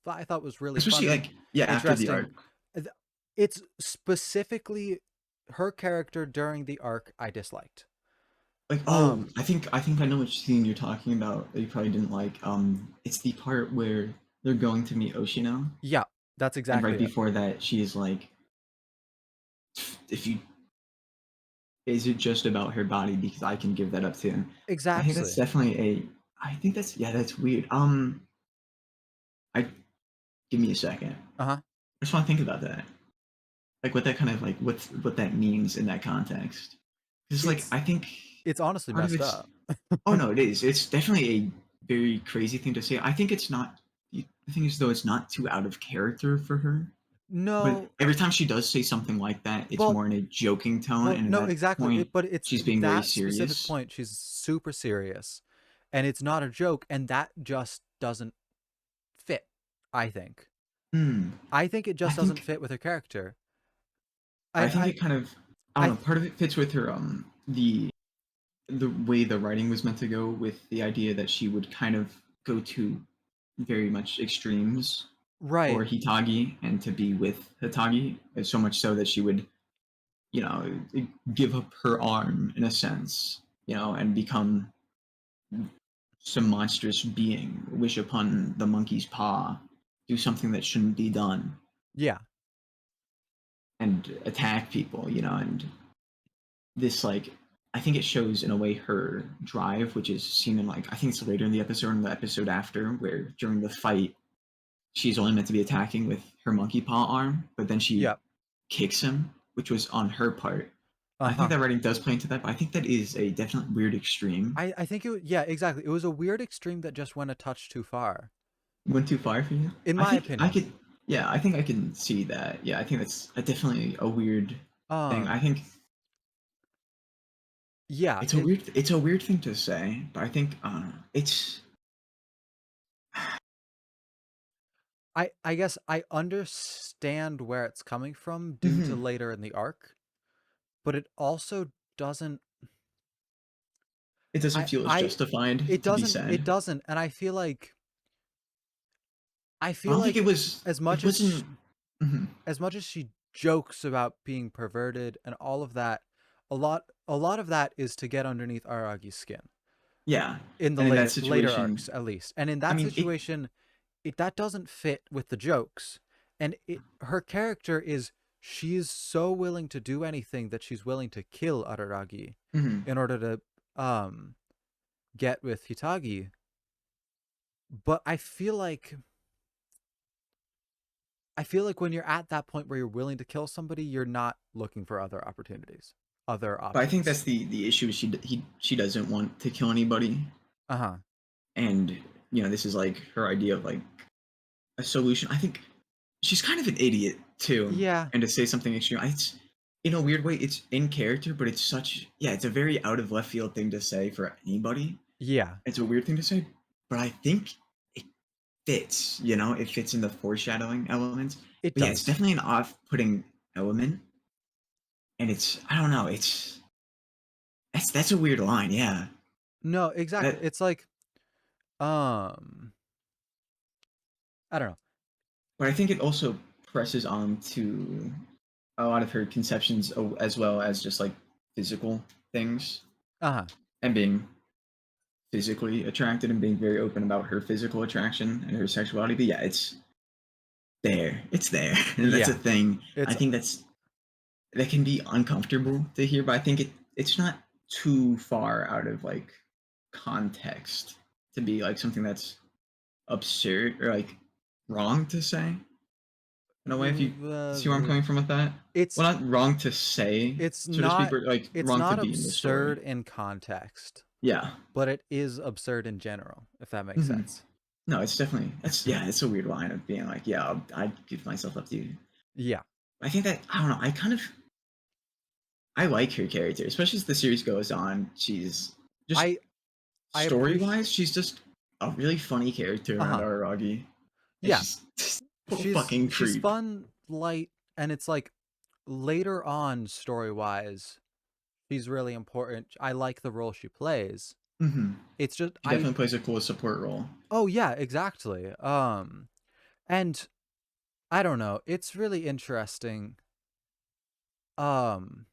I thought was really Especially funny, like yeah, after the interesting. arc. It's specifically her character during the arc I disliked. Like oh, Um, I think I know which scene you're talking about that you probably didn't like. It's the part where they're going to meet Oshino, yeah, that's and right exactly it. before that, she's like, "If you is it just about her body because I can give that up to him." I think that's Exactly. definitely a. I think that's yeah, that's weird. I give me a second. Uh huh. I just want to think about that. Like what that kind of like what that means in that context. Because like It's I think it's honestly part of messed it's up. oh no, it is. It's definitely a very crazy thing to say. I think it's not. The thing is, though, it's not too out of character for her. But No, every time she does say something like that, it's well, more in a joking tone, and at no, that exactly. point, But it's she's being very that specific serious. point. She's super serious, and it's not a joke, and that just doesn't fit. I think. Hmm. I think it I just doesn't think fit with her character. I I think I it kind of I don't I know. Part of it fits with her the way the writing was meant to go, with the idea that she would kind of go to very much extremes right. for Hitagi and to be with Hitagi, so much so that she would you know, give up her arm in a sense, and become some monstrous being, wish upon the monkey's paw, do something that shouldn't be done, Yeah. and attack people, and this like I think it shows in a way her drive, which is seen in like I think it's later in the episode and the episode after, where during the fight she's only meant to be attacking with her monkey paw arm, but then she Yeah. kicks him, which was on her part. Uh I think huh. that writing does play into that, but I think that is a definite weird extreme. I think yeah, exactly. It was a weird extreme that just went a touch too far, Went too far for you? in I my think I opinion. could. Yeah, I think I can see that. Yeah, I think that's definitely a weird thing. I Um, think yeah, it's a weird thing to say, but I think it's. I guess I understand where it's coming from due to Mhm. later in the arc, but it also doesn't It doesn't feel as I justified to be it said. doesn't, and I I feel don't think it like was. as It much as wasn't. Mhm. as much as she jokes about being perverted and all of that, a lot of that is to get underneath Aragi's skin Yeah, in the and in that later arcs situation, at least. And in I that mean, it. situation, that doesn't fit with the jokes. And her character is she's so willing to do anything that she's willing to kill Araragi Mhm. in order to get with Hitagi. But I feel like when you're at that point where you're willing to kill somebody, you're not looking for other opportunities, other But I think options. that's the issue. She doesn't want to kill anybody, Uh-huh. and this is like her idea of like a solution. I think she's kind of an idiot too, Yeah. and to say something extreme, it's in a weird way, it's in character, but it's such yeah, it's a very out of left field thing to say for anybody. Yeah. It's a weird thing to say, but I think it fits, you know, it fits in the foreshadowing elements. It But yeah, it's does. definitely an off-putting element, and it's I don't know, it's that's a weird line, yeah. No, exactly. That It's like, um, I don't know. but I think it also presses on to a lot of her conceptions as well as just like physical things Uh-huh. and being physically attracted and being very open about her physical attraction and her sexuality. But yeah, it's there, and that's a Yeah. thing. I It's think that can be uncomfortable to hear, but I think it's not too far out of like context to be like something that's absurd or like wrong to say in a way. If you see where I'm coming from with that, it's well, not wrong to say, it's so to speak, not but like it's wrong to not be in the story. absurd in context, Yeah. but it is absurd in general, if that makes Hmm. sense. No, it's definitely that's yeah, it's a weird line of being like, yeah, I'd give myself up to you. Yeah. I think that I don't know. I like her character, especially as the series goes on. She's just I I story appreciate wise, she's just a really funny character around Uh-huh. Araragi, and Yeah. she's just a fucking She's creep. fun, light, and it's like later on story-wise, she's really important. I like the role she plays. Hmm. It's just She definitely plays a cool support role. oh yeah, exactly. And I don't know, it's really interesting. Um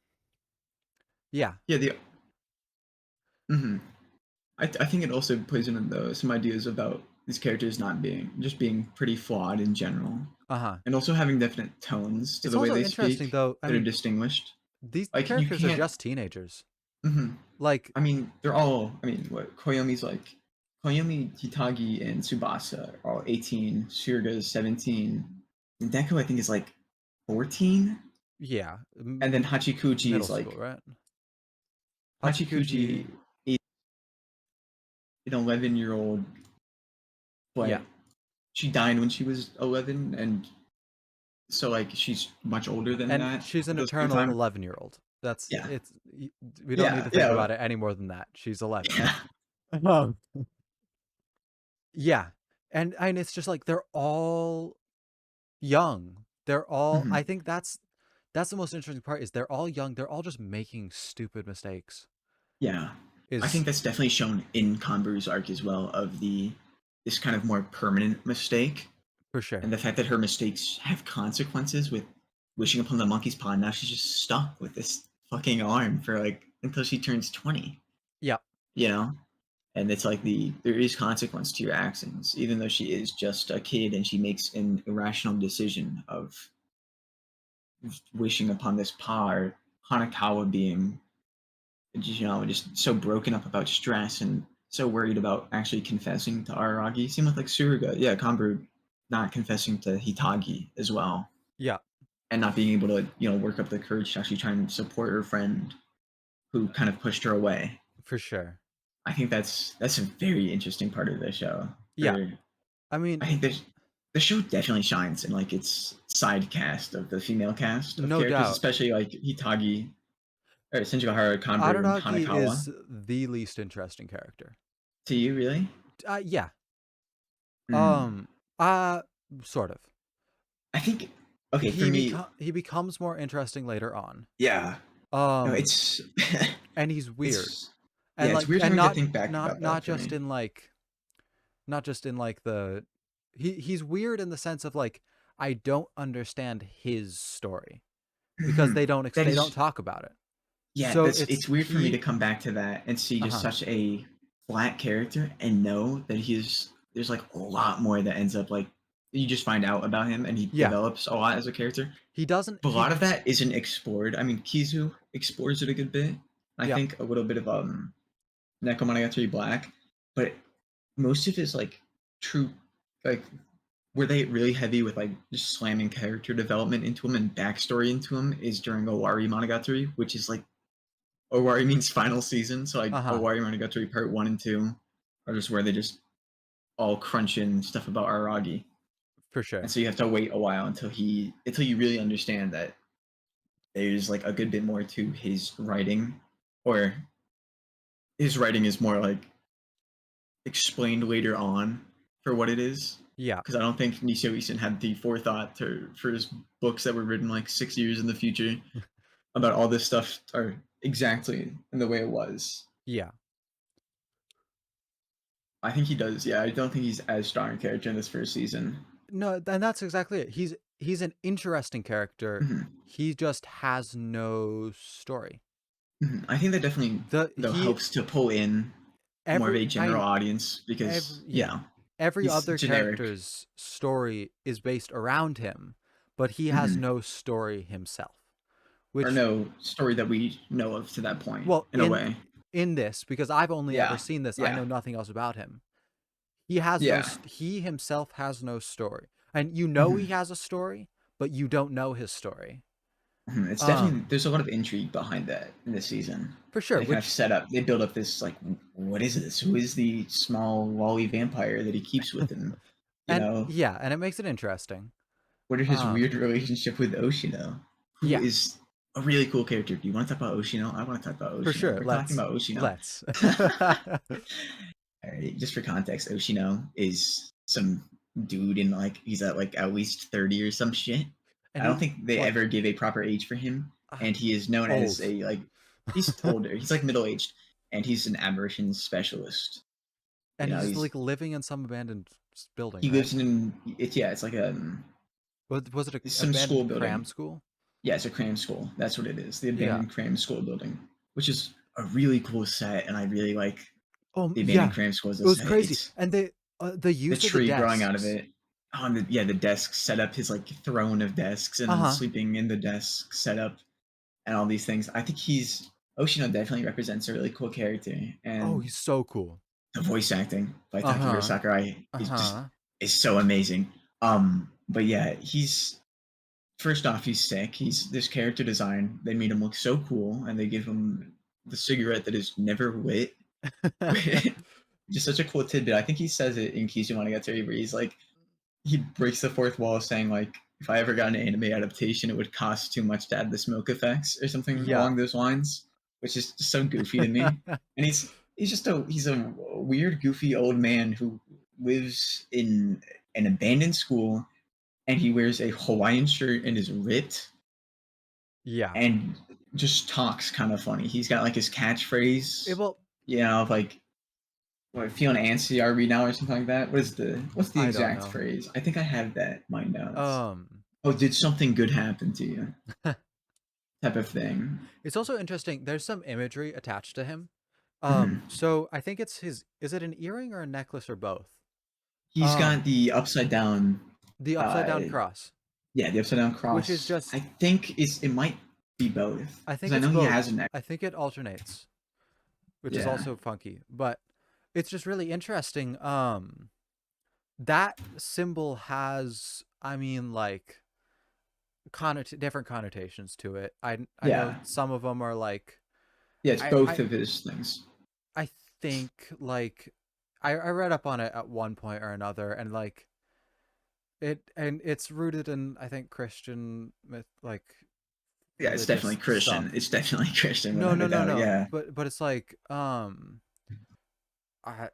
yeah. Yeah, the hmm I think it also plays into some ideas about these characters not being just being pretty flawed in general, Uh-huh. and also having definite tones to It's the way also they interesting speak though. I that are mean, distinguished. these Like you characters are can't. just teenagers. Hmm. Like, I mean, they're all. I mean, what Koyomi's like. Koyomi, Hitagi, and Tsubasa are all 18. Suruga is 17. And Deku, I think, is like 14. yeah, And then Hachikuji middle is school, like right? Hachikuji, Hachikuji is an 11-year-old, yeah. but she died when she was 11, and so like she's much older than And that she's an at this point in eternal time. 11-year-old. That's Yeah, it's we don't need yeah, to think yeah, about it any more than that. She's 11. yeah. Um, yeah. And it's just like they're all young. They're all Hmm. I think that's the most interesting part is they're all young. They're all just making stupid mistakes. Yeah, I Is think that's definitely shown in Kanburu's arc as well of the this kind of more permanent mistake for sure. and the fact that her mistakes have consequences with wishing upon the monkey's paw. Now she's just stuck with this fucking arm for like until she turns 20. Yeah, You know, and it's like there is consequence to your actions, even though she is just a kid and she makes an irrational decision of wishing upon this paw or Hanakawa being just so broken up about stress and so worried about actually confessing to Araragi. Same with like Suruga, yeah, Kanburu not confessing to Hitagi as well, yeah, and not being able to work up the courage to actually try and support her friend who kind of pushed her away. for sure. I think that's a very interesting part of the show. Yeah. For I mean, I think the show definitely shines in like its side cast of the female cast of no characters, doubt. especially like Hitagi or Senjigahara, Kanburu, and Araragi Hanakawa. is the least interesting character. To you, really? Yeah. Mm. Um. Uh. Sort of. I think okay for me. He becomes more interesting later on. Yeah, no, Um. it's And he's weird. it's yeah, And it's like, weird and having to think back about not that for just me. in like, not just in like the, he's weird in the sense of like, I don't understand his story because Mhm. That they don't is talk about it. yeah, So that's it's it's weird for me to come back to that and see just uh-huh. such a flat character and know that there's like a lot more that ends up like you just find out about him and he Yeah. develops a lot as a character. He doesn't But a he lot of that isn't explored. I mean, Kizu explores it a good bit. I Yeah. think a little bit of Nekomonogatari Black, but most of his like true like were they really heavy with like just slamming character development into him and backstory into him is during Owari Monogatari, which is like Owari means final season, so like Uh-huh. Owari Monogatari part 1 and 2 are just where they just all crunch in stuff about Aragi, For and sure. so you have to wait a while until you really understand that there's like a good bit more to his writing, or his writing is more like explained later on for what it is. Yeah. because I don't think Nisio Isin had the forethought for his books that were written like 6 years in the future about all this stuff are exactly in the way it was. Yeah. I think he does. Yeah, I don't think he's as strong a character in this first season. No, and that's exactly it. He's an interesting character. Hmm. He just has no story. Hmm. I think that definitely The though he helps to pull in more of every a I general mean audience because yeah. yeah, Every he's other generic. character's story is based around him, but he has Hmm. no story himself. Or Which, no story that we know of to that point well, in a way. in this, because I've only ever Yeah, seen this, I yeah, know nothing else about him. He has no yeah. he himself has no story. And you know he Hmm. has a story, but you don't know his story. Hmm. It's definitely Um there's a lot of intrigue behind that in this season. for sure, They kind of which set up, they build up this like, what is this? Who is the small lolly vampire that he keeps with him? You and know, yeah, and it makes it interesting. what are his weird Um relationship with Oshino, who yeah, is a really cool character. Do you want to talk about Oshino? I want to talk about for Oshino. sure. We're talking about Oshino. Let's. All right, just for context, Oshino is some dude in like he's at least 30 or some shit. And I don't he think they what ever gave a proper age for him, uh, and he is known as old. a like he's older. He's like middle aged, and he's an aberration specialist. You And know, he's he's like living in some abandoned building, he right? lives in it's yeah, it's like Was it a it's some school abandoned cram building. school? Yeah, it's a cram school. That's what it is. The Yeah. abandoned cram school building, which is a really cool set, and I really like the abandoned Yeah. cram school as It a was set. crazy. It's And the the use of the tree growing out of desks. it. On the yeah, the desk set up, his like throne of desks, and then Uh-huh. sleeping in the desk setup, and all these things. I think he's Oshino definitely represents a really cool character, Oh, and he's so cool. the voice acting by Takahiro Uh-huh. Sakurai Uh-huh. is so amazing. But yeah, he's first off, he's sick. He's this character design. They made him look so cool, and they give him the cigarette that is never lit. Just such a cool tidbit. I think he says it in Kizumonogatari where he's like, he breaks the fourth wall saying like, if I ever got an anime adaptation, it would cost too much to add the smoke effects or something Yeah. along those lines, which is just so goofy to me. And he's just a weird, goofy old man who lives in an abandoned school, and he wears a Hawaiian shirt and is ripped Yeah. and just talks kind of funny. He's got like his catchphrase, Well, you know, like what, feeling antsy are we now or something like that. What's the I don't exact know. phrase? I think I have that in my notes. Um Oh, did something good happen to you? Type of thing. it's also interesting. There's some imagery attached to him. Hmm. So I think it's his is it an earring or a necklace or both? He's got Um the upside down, the upside uh, down cross, yeah, the upside down which is cross. I just think it might be both I because think I it's know he both. has a neck. I think it alternates, which is Yeah, also funky, but it's just really interesting. That symbol has, I mean, like different connotations to it. I know yeah, some of them are like yeah. It's I both I of his things. I think like I read up on it at one point or another, and like it's rooted in I think Christian myth, like Yeah, it's definitely religious stuff. Christian. It's definitely Christian No, without no, a no, doubt. no. Yeah, But it's like I,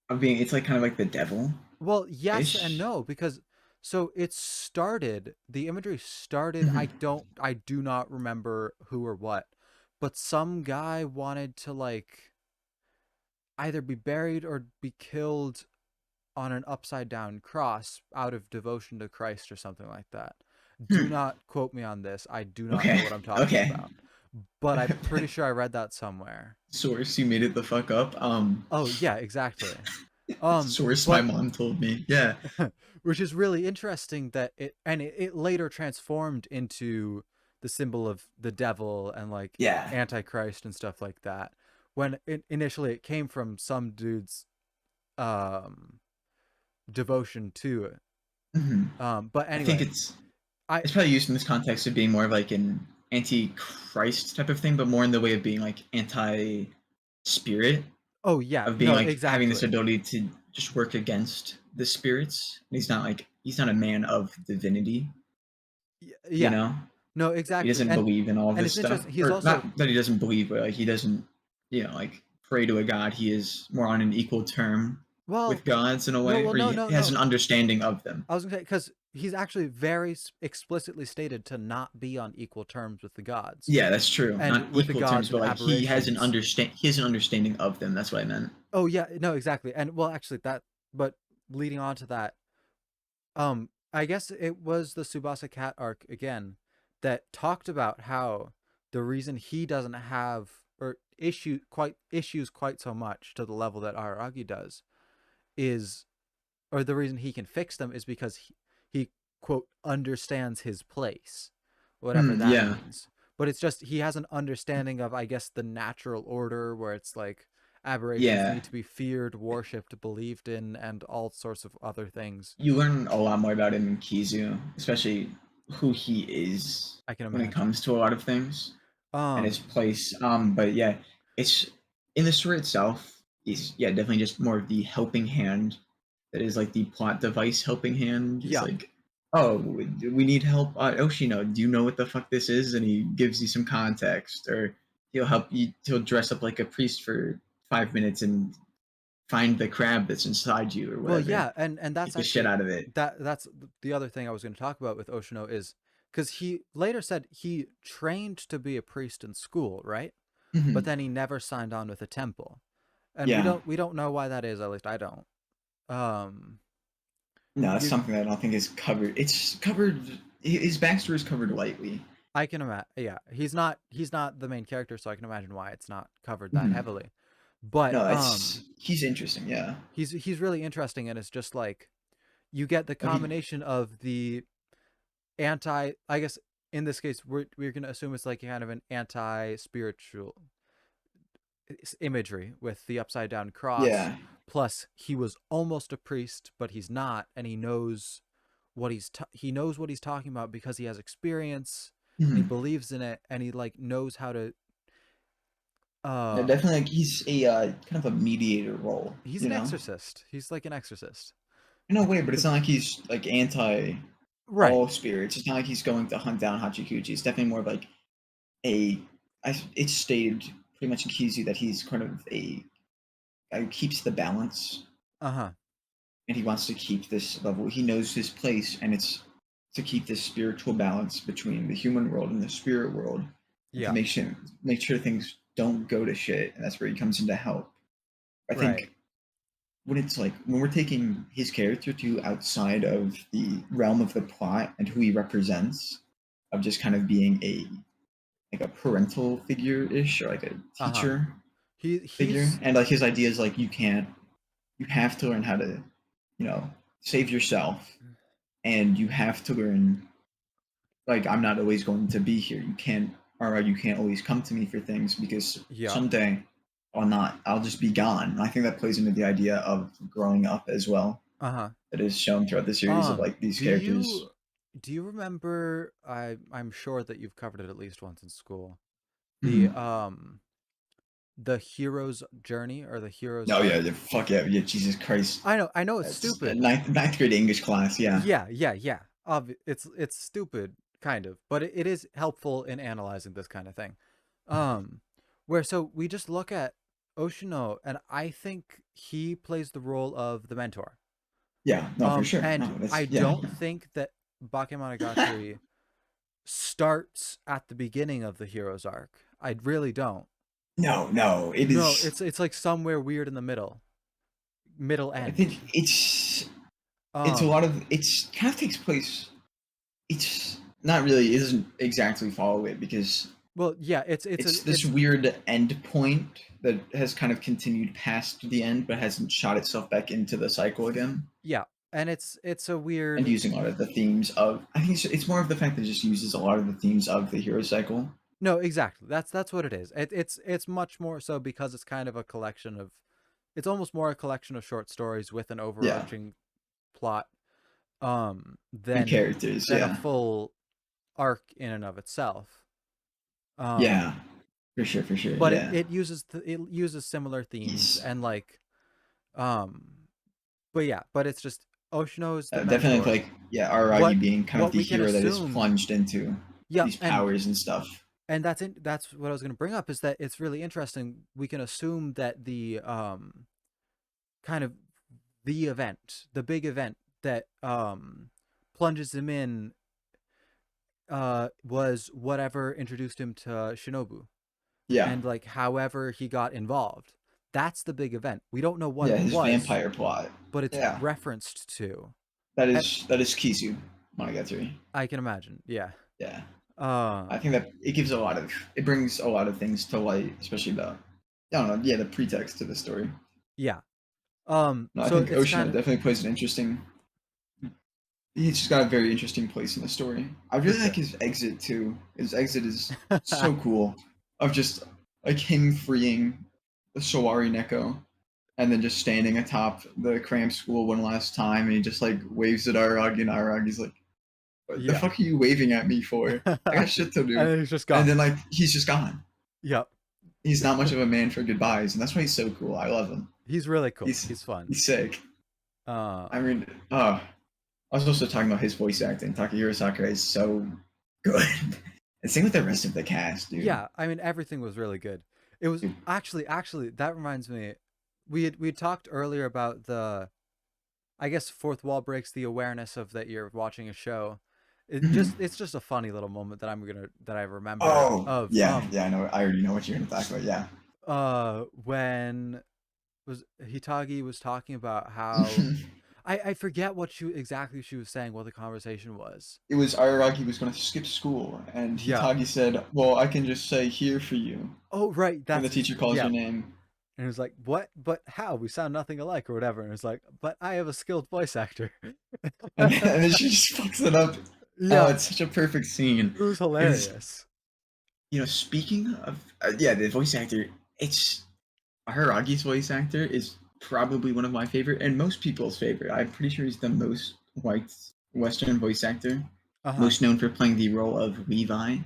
of being it's like kind of like the devil well, yes and ish. no, because so it started, the imagery started, Hmm. I do not remember who or what, but some guy wanted to like either be buried or be killed on an upside down cross out of devotion to Christ or something like that. Do Hmm. not quote me on this. I do not know Okay. what I'm talking Okay. about, but I'm pretty sure I read that somewhere. Source, you made it the fuck up. Oh, yeah, exactly. Um, Source, my but mom told me. Yeah. which is really interesting that it later transformed into the symbol of the devil and like Yeah. antichrist and stuff like that when initially it came from some dude's um devotion to it. Hmm. But I think anyway, I it's probably used in this context of being more of like an anti-Christ type of thing, but more in the way of being like anti-spirit, oh yeah, of being no, like having this exactly. ability to just work against the spirits. He's not a man of divinity, you Yeah, know? no, He exactly. doesn't believe in all of And this it's stuff. interesting, he's Or also not that he doesn't believe, but like he doesn't, like pray to a god. He is more on an equal term. with Well, gods in a no, way, well, or no, he no, has an no. understanding of them. I was gonna say because he's actually very explicitly stated to not be on equal terms with the gods, Yeah, that's true. and Not with the equal terms, gods but and like aberrations. he has an understanding of them. That's what I meant. Oh yeah, no, exactly. And well, actually, but leading on to that, I guess it was the Tsubasa Cat arc again that talked about how the reason he doesn't have or issues quite so much to the level that Araragi does is, or the reason he can fix them is because he quote understands his place, whatever that Yeah, means. But it's just he has an understanding of, I guess, the natural order where it's like aberrations yeah. need to be feared, worshipped, believed in, and all sorts of other things. You learn a lot more about him in Kizu, especially who he is I can when it imagine. comes to a lot of things and his Um, place. But yeah, it's in the story itself. He's yeah definitely just more of the helping hand that is like the plot device helping hand. He's yeah. like, oh, we need help. Oshino, do you know what the fuck this is? And he gives you some context, or he'll help you. He'll dress up like a priest for 5 minutes and find the crab that's inside you or Well, whatever. yeah, and that's Get the shit actually out of it. that's the other thing I was going to talk about with Oshino is because he later said he trained to be a priest in school, right? But Mm-hmm. then he never signed on with a temple, and Yeah. we don't know why that is. At least I don't. Um, No, that's you something that I don't think is covered. It's covered. His backstory is covered lightly. I can imagine. Yeah, he's not the main character, so I can imagine why it's not covered that Mm-hmm. heavily. But No, it's he's interesting. Yeah. he's really interesting, and it's just like you get the Like he, combination of the anti. I guess in this case, we're gonna assume it's like kind of an anti-spiritual imagery with the upside down cross. yeah. Plus, he was almost a priest, but he's not, and he knows he knows what he's talking about because he has experience and he Mm-hmm. believes in it, and he like knows how to. Yeah, Uh, definitely. Like he's a kind of a mediator role. he's You an know, exorcist. He's like an exorcist. in a way, but it's not like he's like anti Right. all spirits. It's not like he's going to hunt down Hachikuji. It's definitely more of like a. It's stated pretty much in Kizu that he's kind of a guy who keeps the balance Uh huh. and he wants to keep this level. He knows his place, and it's to keep this spiritual balance between the human world and the spirit world, and to Yeah. make sure things don't go to shit. And that's where he comes in to help. I Right. think when it's like when we're taking his character to outside of the realm of the plot and who he represents, of just kind of being a like a parental figure ish or like a Uh huh. teacher figure, He's and like his ideas like you have to learn how to save yourself and you have to learn like I'm not always going to be here. You can't always come to me for things because yeah. someday I'll just be gone. And I think that plays into the idea of growing up as well. Uh huh. That is shown throughout the series of like these Do characters. you remember? I'm sure that you've covered it at least once in school. The Mm-hmm. the hero's journey or the hero's Oh yeah, arc. yeah, fuck yeah, yeah, Jesus Christ. I know it's That's stupid. ninth grade English class, yeah. Yeah. It's stupid kind of, but it is helpful in analyzing this kind of thing. Um, where so we just look at Oshino, and I think he plays the role of the mentor. Yeah, no, for sure. And No, that's I yeah. don't think that Bakemonogatari starts at the beginning of the hero's arc. I really don't. No, no, it No, is it's like somewhere weird in the middle I end. think it's a lot Um, of it's kind of takes place it's not really it doesn't exactly follow it because well, yeah, it's this it's weird end point that has kind of continued past the end but hasn't shot itself back into the cycle again yeah, and it's a and weird. using a lot of the themes of I think it's more of the fact that it just uses a lot of the themes of the hero cycle. No, exactly. That's what it is. It's much more so because it's kind of a collection of. It's almost more a collection of short stories with an Yeah, overarching plot, and than characters. a Yeah, full arc in and of itself. yeah, Um, for sure. but Yeah, it uses similar themes he's and like, um, but yeah, but it's just Oshino is the definitely mentor. like yeah, Aragi being kind of What the we can hero that is assume, plunged into yeah, these powers and stuff. that's what I was going to bring up is that it's really interesting. We can assume that the kind of the event, the big event that plunges him in was whatever introduced him to Shinobu, Yeah, and like however he got involved. That's the big event. We don't know what yeah, it his was, vampire plot. but it's Yeah, referenced to. And that is Kizu Monogatari. I can imagine. Yeah. Yeah, Uh I think that it gives a lot of it brings a lot of things to light, especially the I don't know, yeah, the pretext to the story. yeah. No, I So think it's Oshino kind of definitely plays an interesting. He's just got a very interesting place in the story. I for really like sure. his exit too. His exit is so cool. Of just like him freeing the Sawari Neko and then just standing atop the cram school one last time and he just like waves at Aragi and Aragi's like, what the Yeah. fuck are you waving at me for? I got And shit to do. then he's just And gone. then like he's just gone. Yep. He's not much of a man for goodbyes, and that's why he's so cool. I love him. He's really cool. He's He's fun. he's sick. I Um mean, I was also talking about his voice acting. Takahiro Sakurai is so good. And same with the rest of the cast, dude. yeah, I mean everything was really good. It was Dude. actually that reminds me, we had talked earlier about the, I guess, fourth wall breaks the awareness of that you're watching a show. Mhm. It's just a funny little moment that I remember Oh, of yeah, yeah, I know. I already know what you're gonna talk about. Yeah. when was Hitagi was talking about how I forget what she was saying, what the conversation was. It was Araragi was gonna skip school, and Yeah. Hitagi said, "Well, I can just say here for you Oh right, when the teacher calls yeah. your name." And it was like, what? But how? We sound nothing alike or whatever. And it's like, but I have a skilled voice actor. And then she just fucks it up. Oh, Yeah, it's such a perfect scene. it was It's hilarious. speaking of yeah, the voice actor. It's Haragi's voice actor is probably one of my favorite and most people's favorite. I'm pretty sure he's the most white Western voice actor, Uh huh. most known for playing the role of Levi.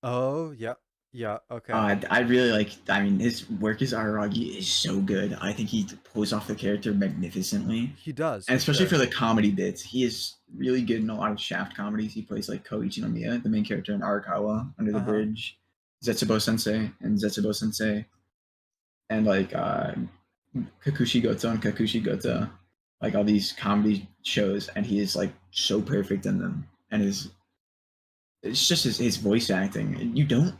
Oh, yeah. Yeah, okay. I really like. I mean, his work as Araragi is so good. I think he pulls off the character magnificently, He does, and for especially for sure. the comedy bits, he is really good in a lot of Shaft comedies. He plays like Koichi Nomiya, the main character in Arakawa, Under the Uh huh. Bridge, Zetsubo Sensei, and Zetsubo Sensei, and like Kakushi Goto and Kakushi Goto, like all these comedy shows, and he is like so perfect in them. And his it's just his voice acting. You don't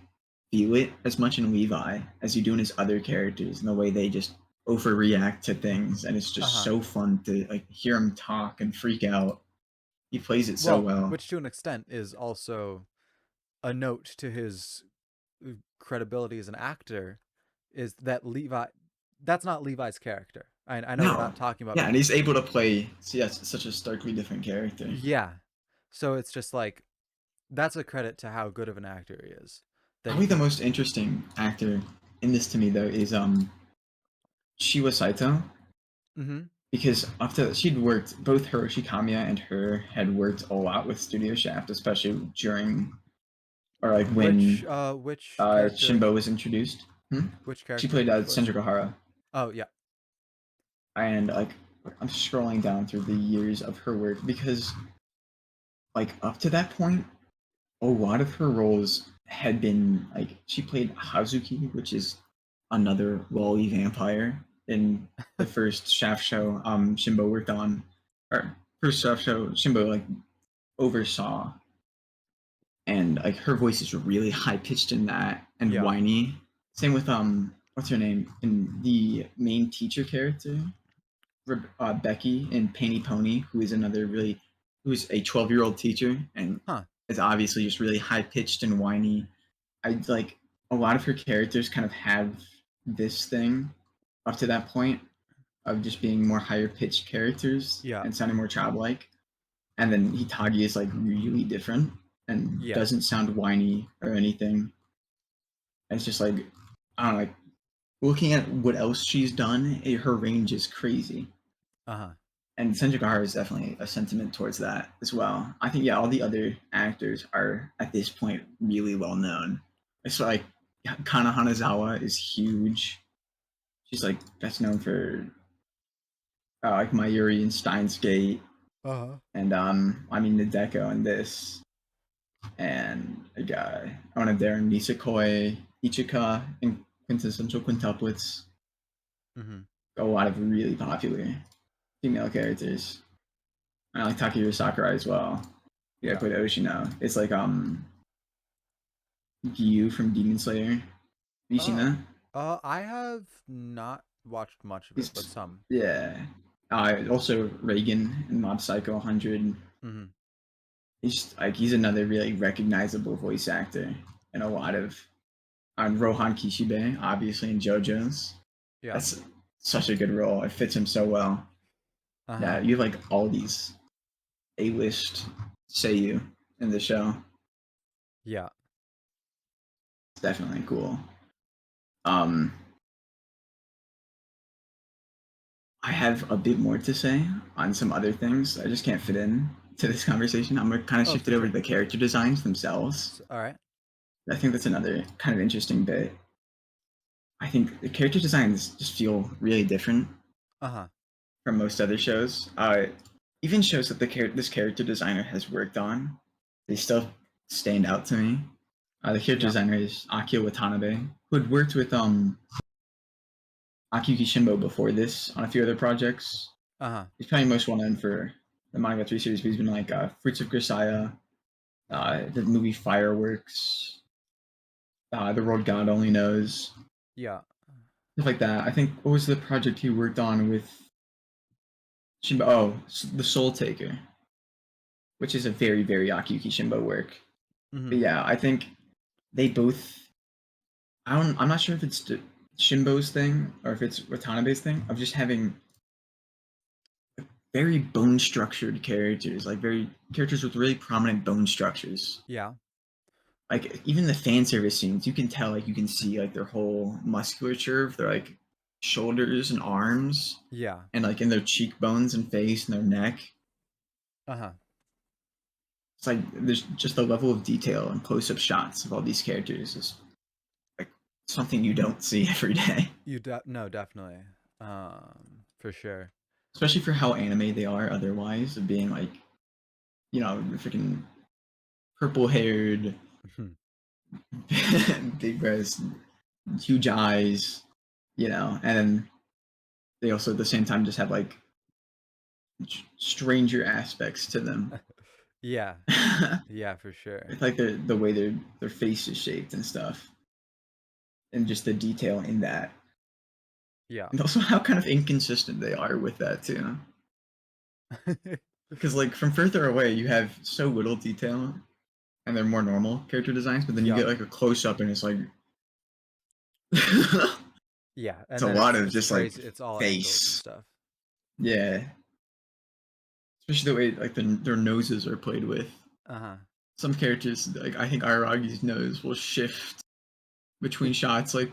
feel it as much in Levi as you do in his other characters, and the way they just overreact to things, and it's Uh just huh. so fun to like hear him talk and freak out. He plays it so Well, well. which to an extent is also a note to his credibility as an actor, is that that's not Levi's character. I know we're No, not talking about, yeah, and he's able to play yes, such a starkly different character. yeah. So it's just like, that's a credit to how good of an actor he is. That he Probably the can, most interesting actor in this to me though is Shiwa Saito mm-hmm. because after she'd worked both Hiroshi Kamiya and her had worked a lot with Studio Shaft, especially during or like when Which character Shimbo was introduced. Hmm? which She character played did for Senju Shimbo? Hara, Oh yeah. and like I'm scrolling down through the years of her work because like up to that point, a lot of her roles had been like she played Hazuki, which is another lolly vampire in the first Shaft show Shimbo worked on, or first Shaft show Shimbo like oversaw, and like her voice is really high pitched in that and Yeah. whiny. Same with what's her name in the main teacher character, Becky in Penny Pony, who is another really who's a 12-year-old teacher and Huh. is obviously just really high pitched and whiny. I like a lot of her characters kind of have this thing up to that point of just being more higher pitched characters Yeah. and sounding more childlike. And then Hitagi is like really different and Yeah. doesn't sound whiny or anything. It's just like I don't know, like looking at what else she's done, her range is crazy. Uh-huh. And Senjugahara is definitely a sentiment towards that as well. I think yeah, all the other actors are at this point really well known. It's like Kana Hanazawa is huge. She's like best known for like Mayuri and Steins Gate, Uh-huh. and I mean Nadeko and this, and a guy one of their Nisekoi, Ichika, and Quintessential Quintuplets. Mm-hmm. A lot of really popular. female characters. I like Takehiro Sakurai as well. Yeah, I Yeah. played Oshino. It's like Gyu from Demon Slayer. Have you seen Oh. that? I have not watched much of it, but He's some. yeah. Also Reagan in Mob Psycho 100. Mm-hmm. He's another really recognizable voice actor in a lot of Rohan Kishibe, obviously in JoJo's. Yeah. That's such a good role. It fits him so well. Uh-huh. Yeah, you have like all these A-list Seiyu in the show. Yeah. It's definitely cool. Um, I have a bit more to say on some other things. I just can't fit in to this conversation. I'm gonna kind of Oh, shift for it over to sure. the character designs themselves. All right. I think that's another kind of interesting bit. I think the character designs just feel really different Uh-huh. from most other shows. Even shows that this character designer has worked on, they still stand out to me. The character Yeah. designer is Akio Watanabe, who had worked with Akiyuki Shimbo before this on a few other projects. Uh-huh. He's probably most well known for the Monogatari series, but he's been like Fruits of Grisaya, the movie Fireworks, The World God Only Knows, Yeah. stuff like that. I think what was the project he worked on with Shimbo? Oh, The Soul Taker, which is a very, very Akiyuki Shimbo work. Mm-hmm. But yeah, I think they both. I'm not sure if it's Shimbo's thing or if it's Watanabe's thing of just having very bone structured characters, like very characters with really prominent bone structures. Yeah. Like even the fan service scenes, you can tell, like you can see like their whole musculature of their like shoulders and arms, Yeah. and like in their cheekbones and face and their neck. Uh-huh. It's like there's just a level of detail and close up shots of all these characters is like something you don't see every day, No, definitely. For sure. especially for how anime they are otherwise, of being like freaking purple haired, big breasts, huge eyes, and then they also at the same time just have like stranger aspects to them. Yeah. Yeah, for sure. It's like the way their face is shaped and stuff, and just the detail in that, Yeah. and also how kind of inconsistent they are with that too. Because like from further away, you have so little detail, and they're more normal character designs, but then you Yeah. get like a close up, and it's like it's Yeah. a And then lot of it's just like crazy. It's all angles and face. stuff. Yeah, especially the way like their noses are played with. Uh-huh. Some characters, like I think Aragi's nose will shift between shots. Like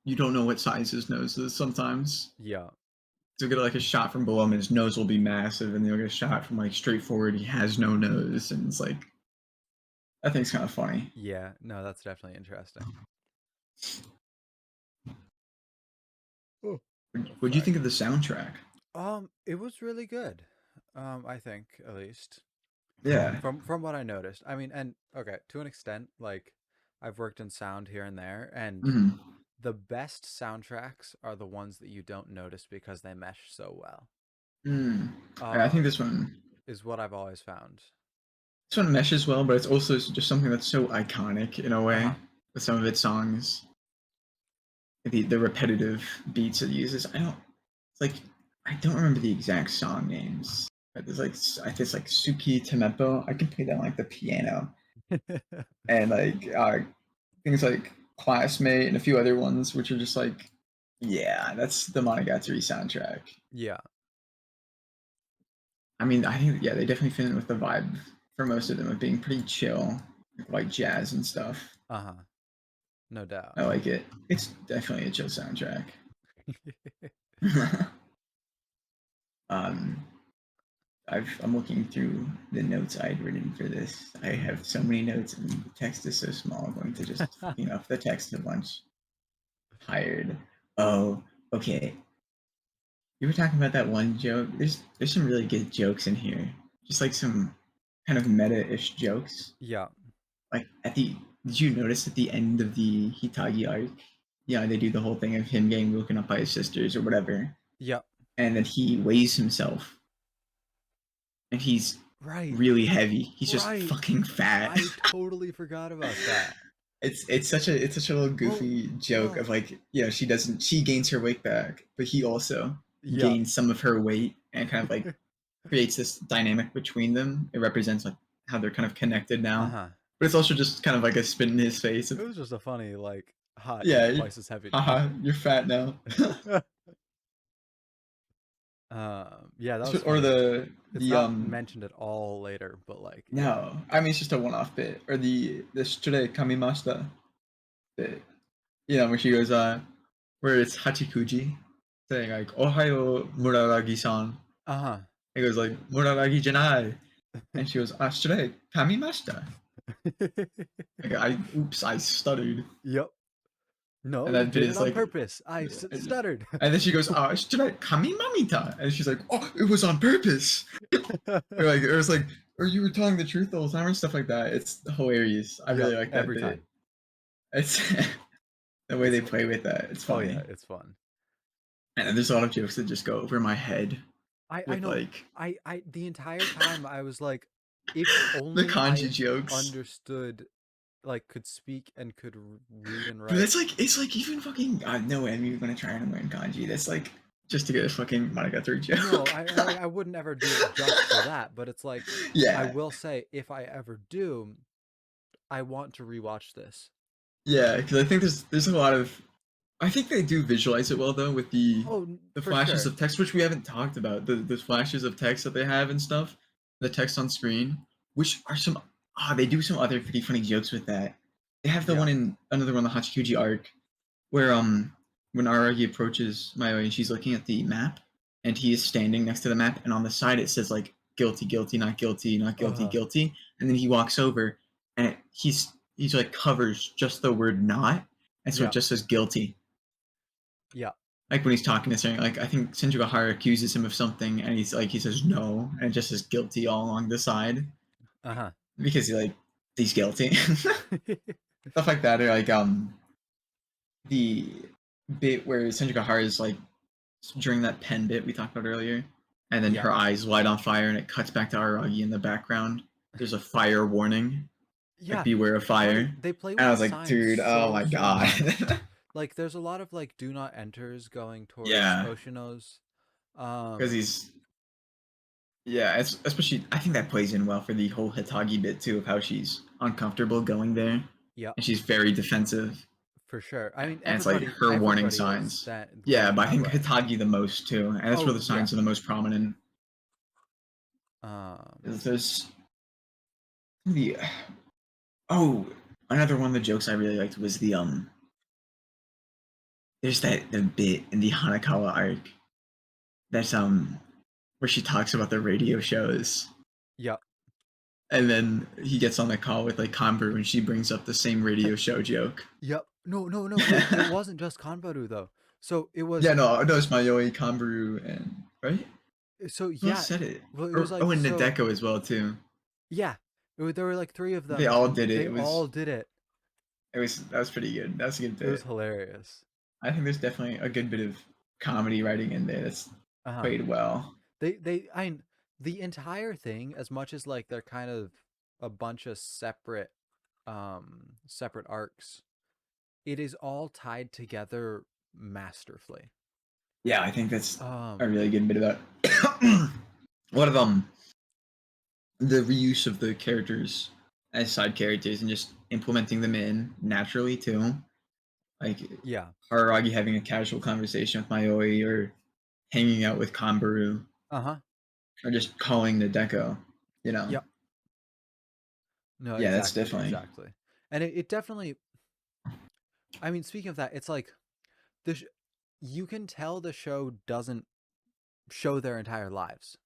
you don't know what size his nose is sometimes. Yeah. So you'll get like a shot from below him, and his nose will be massive, and then you'll get a shot from like straight forward. He has no nose, and it's like I think it's kind of funny. Yeah. No, that's definitely interesting. Oh, oh, What do you sorry. think of the soundtrack? It was really good. I think at least Yeah. from what I noticed. I mean, and okay, to an extent, like I've worked in sound here and there, and Mm-hmm. the best soundtracks are the ones that you don't notice because they mesh so well. Mm. I Uh, think is what I've always found. this one meshes well, but it's also just something that's so iconic in a way Uh-huh. with some of its songs. The repetitive beats it uses. It's like I don't remember the exact song names. But there's like I think it's like Suki Temepo. I can play that on like the piano, and like things like Classmate and a few other ones, which are just like, yeah, that's the Monogatari soundtrack. Yeah. I mean, I think yeah, they definitely fit in with the vibe for most of them of being pretty chill, like jazz and stuff. Uh-huh. No doubt. I like it. It's definitely a chill soundtrack. um, I'm looking through the notes I'd written for this. I have so many notes, and the text is so small. I'm going to just up the text a bunch. Tired. Oh, okay. You were talking about that one joke. There's some really good jokes in here. Just like some kind of meta-ish jokes. Yeah. Like did you notice at the end of the Hitagi arc? Yeah, they do the whole thing of him getting woken up by his sisters or whatever, Yeah. and then he weighs himself, and he's Right. really heavy. He's just Right. fucking fat. I totally forgot about that. It's such a little Well, goofy joke well, of like, she gains her weight back, but he also yeah. gains some of her weight and kind of like creates this dynamic between them. It represents like how they're kind of connected now. Uh-huh. But it's also just kind of like a spin in his face It of, was just a funny, like, ha, you're yeah, twice as heavy haha, you're fat now. now. Yeah, that was Or funny. It's the not mentioned at all later, but like, yeah. no, I mean it's just a one-off bit. Or the Shure Kamimashita bit. Where she goes where it's Hachikuji saying like Ohayo Muraragi-san. Uh-huh. He goes like Muraragi janai. And she goes, Shure Kamimashita. Like, I stuttered. Yep. No, And you that bit did it is on like, purpose. I stuttered. and then she goes, Shure Kamimamita. And she's like, oh, it was on purpose. Or like, it was like, or you were telling the truth the whole time and stuff like that. It's hilarious. I Yep, really like that every bit. time. It's the way It's they play with that. It's oh yeah, funny. it's fun. And then there's a lot of jokes that just go over my head I with know. like I the entire time I was like, if the only kanji I jokes. understood, like, could speak and could read and But write. it's like even fucking no way I'm gonna try and learn kanji. That's like just to get a fucking Monogatari No, joke. I wouldn't ever do it just for that, but it's like, I Yeah, will say, if I ever do, I want to rewatch this. yeah, because I think there's a lot of I think they do visualize it well though with Oh, the for flashes sure. of text, which we haven't talked about. The flashes of text that they have and stuff, the text on screen, which are they do some other pretty funny jokes with that. They have the Yeah. one in another one, the Hachikuji arc, where when Aragi approaches Mayoi and she's looking at the map, and he is standing next to the map, and on the side it says like guilty, guilty, not guilty, not guilty, Uh, guilty, and then he walks over, and he's like covers just the word not, and so it yeah. just says guilty. Yeah. Like when he's talking to Sering, like I think Senjugahara accuses him of something, and he says no, and it just says guilty all along the side Uh-huh. because he's guilty. Stuff like that, or like the bit where Senjugahara is like during that pen bit we talked about earlier, and then Yeah. her eyes light on fire, and it cuts back to Aragi in the background. There's a fire warning, like Yeah. beware of fire. Right. They play And with I the was like, signs dude, oh so my so much. god. Like, there's a lot of like do not enters going towards Yeah, Oshino's. because he's yeah, especially I think that plays in well for the whole Hitagi bit too of how she's uncomfortable going there, Yeah, and she's very defensive, for sure. I mean, and it's like her warning everybody is signs. that Yeah, going but I that think way. Hitagi the most too, and that's where Oh the yeah. signs are the most prominent. Um, There's the oh another one of the jokes I really liked was there's that the bit in the Hanakawa arc that's where she talks about the radio shows. yeah. And then he gets on the call with like Conver when she brings up the same radio show joke. Yep. No, no, no. It wasn't just Kanbaru though. So it was Yeah, no, it's Mayoi, Converu, and right? so Who else yeah. said it? Well, it was Or, like and so Nadeko as well too. yeah. There were like three of They them, all and did it. they all did it. It was that was pretty good. That was a good It was bit. hilarious. I think there's definitely a good bit of comedy writing in there that's Uh-huh. played well. I the entire thing, as much as like they're kind of a bunch of separate arcs, it is all tied together masterfully. Yeah, I think that's a Um, really good bit about one of the reuse of the characters as side characters and just implementing them in naturally too. Like yeah. Hararagi having a casual conversation with Mayoi or hanging out with Kanbaru Uh-huh. or just calling the Deco, you know. Yep. No, Yeah, that's exactly, definitely exactly. And it definitely, I mean, speaking of that, it's like the sh you can tell the show doesn't show their entire lives,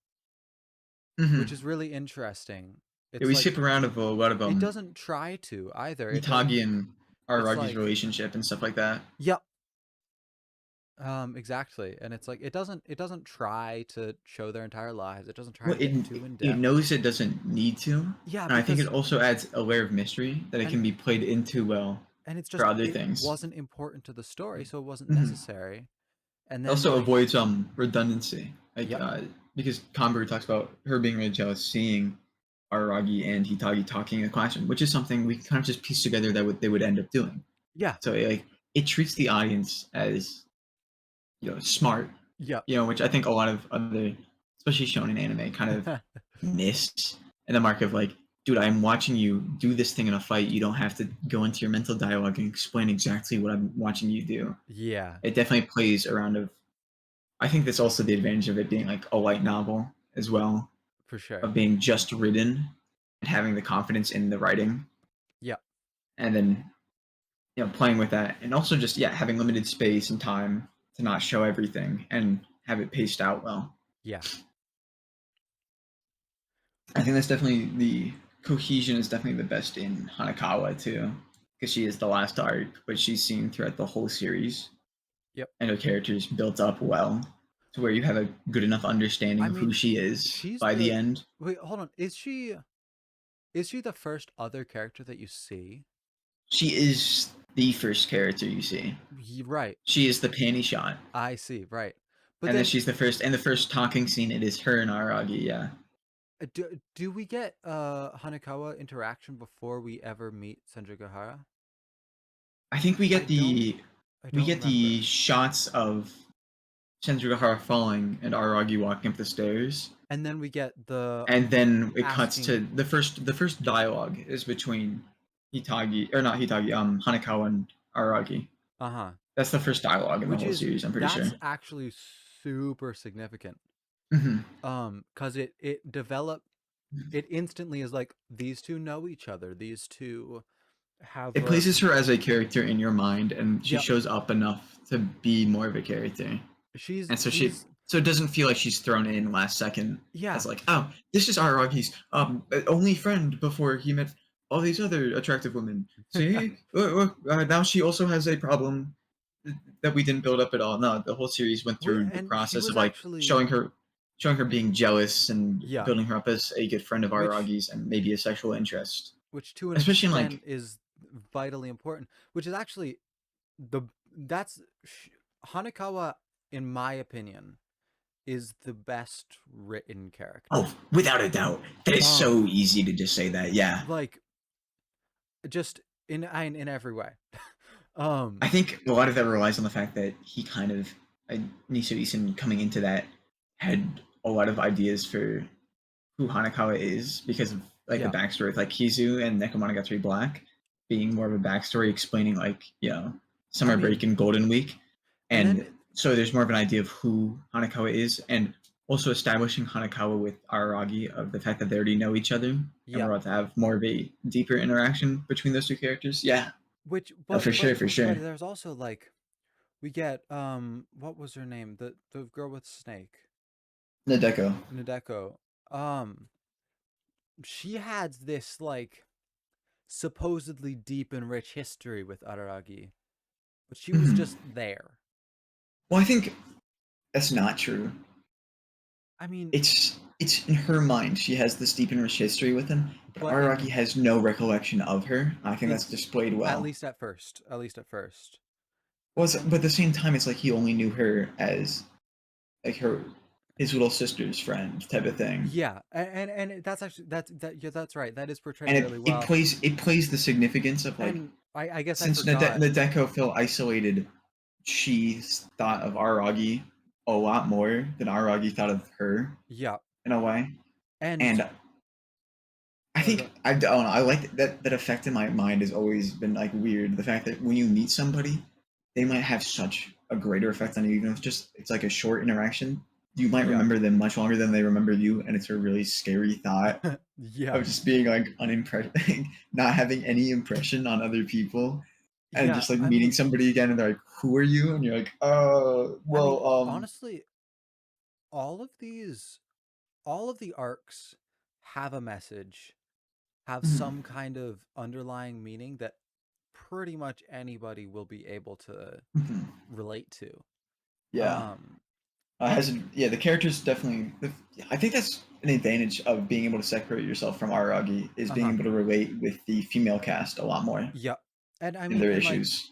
which mm-hmm. is really interesting. Yeah, It's we like skip around a lot of it doesn't try to either. It doesn't. Itagi and It's Aragi's like, relationship and stuff like that. yep, exactly. And it's like it doesn't try to show their entire lives. It doesn't try Well, to get too in it depth. knows it doesn't need to, Yeah, and I think it because also adds a layer of mystery that it and can be played into well and it's for just other it things. wasn't important to the story, so it wasn't Mm-hmm. necessary. And It then also like avoids redundancy, like yep. because Kanburu talks about her being really jealous seeing Araragi and Hitagi talking in the classroom, which is something we kind of just piece together that they would end up doing. Yeah. So it treats the audience as smart, Yep. which I think a lot of other, especially shonen anime, kind of miss in the mark of like, dude, I'm watching you do this thing in a fight. You don't have to go into your mental dialogue and explain exactly what I'm watching you do. Yeah, It definitely plays around of. I think that's also the advantage of it being like a light novel as well, for sure. of being just written and having the confidence in the writing, Yep. and then playing with that, and also just having limited space and time to not show everything and have it paced out well. Yeah. I think that's definitely the cohesion is definitely the best in Hanakawa too, because she is the last arc, but she's seen throughout the whole series, Yep. and her character is built up well to where you have a good enough understanding I of who mean, she is she's by the the end. wait, hold on. Is she the first other character that you see? She is the first character you see. Right. She is the panty shot, I see. Right. But and then then she's the first. And the first talking scene, it is her and Aragi. Yeah, do we get Hanekawa interaction before we ever meet Senjugahara? I think we I get don't the I we don't get the remember. shots of Sensugahara falling and Aragi walking up the stairs, And then we get the and then it cuts asking. to the first dialogue is between Hitagi, or not Hitagi, Hanekawa and Aragi. Uh-huh. That's the first dialogue in the Which whole is series, I'm pretty sure. that's actually super significant. Hmm. Cuz it instantly is like these two know each other. These two have It a places her as a character in your mind, and she yep. shows up enough to be more of a character. She's And she's so it doesn't feel like she's thrown in last second as yeah. like, oh, this is Aragi's only friend before he met all these other attractive women. See, look, now she also has a problem that we didn't build up at all. No, the whole series went Well, through the and she process of was like actually showing her being jealous and yeah, building her up as a good friend of which Aragi's and maybe a sexual interest, which to an especially in extent like. is vitally important, which is actually the that's Hanekawa, in my opinion, is the best written character. Oh, without a doubt, that is Um, so easy to just say that. Yeah, like just in every way. I um, think a lot of that relies on the fact that he kind of, Niso Isin coming into that had a lot of ideas for who Hanakawa is because of like the yeah. backstory with like Kizu and Nekomonogatari Black being more of a backstory explaining like I summer break mean, and Golden Week, and and then so there's more of an idea of who Hanakawa is, and also establishing Hanakawa with Araragi of the fact that they already know each other and we're yeah, about to have more of a deeper interaction between those two characters. Yeah, which no, but for but sure, for but sure. there's also like we get what was her name? The girl with snake, Nadeko. Nadeko. Um, she had this like supposedly deep and rich history with Araragi, but she was Mhm. just there. Well, I think that's not true. I mean, It's in her mind. She has this deep and rich history with him, but but Araragi has no recollection of her. I think in that's displayed at well. least at first, at least at first. Well, but at the same time, it's like he only knew her as like his little sister's friend type of thing, Yeah, and that's actually yeah, that's right. That is portrayed and really it well. plays the significance of like, And I guess I since forgot. Nadeko felt isolated, she thought of Aragi a lot more than Aragi thought of her Yeah, in a way, and and I oh, think I don't know. I like that effect in my mind has always been like weird. The fact that when you meet somebody, they might have such a greater effect on you, even if it's like a short interaction. You might yeah, remember them much longer than they remember you, and it's a really scary thought yeah, of just being like unimpressed, not having any impression on other people, and yeah. just like meeting somebody again, and they're like, "Who are you?" And you're like, I mean, well, honestly, all of these, all of the arcs have a message, have mhm, some kind of underlying meaning that pretty much anybody will be able to mhm. relate to. Yeah. Um, Has and yeah, the characters definitely. I think that's an advantage of being able to separate yourself from Aragi is being uh-huh. able to relate with the female cast a lot more Yeah. And I in mean, their and like issues.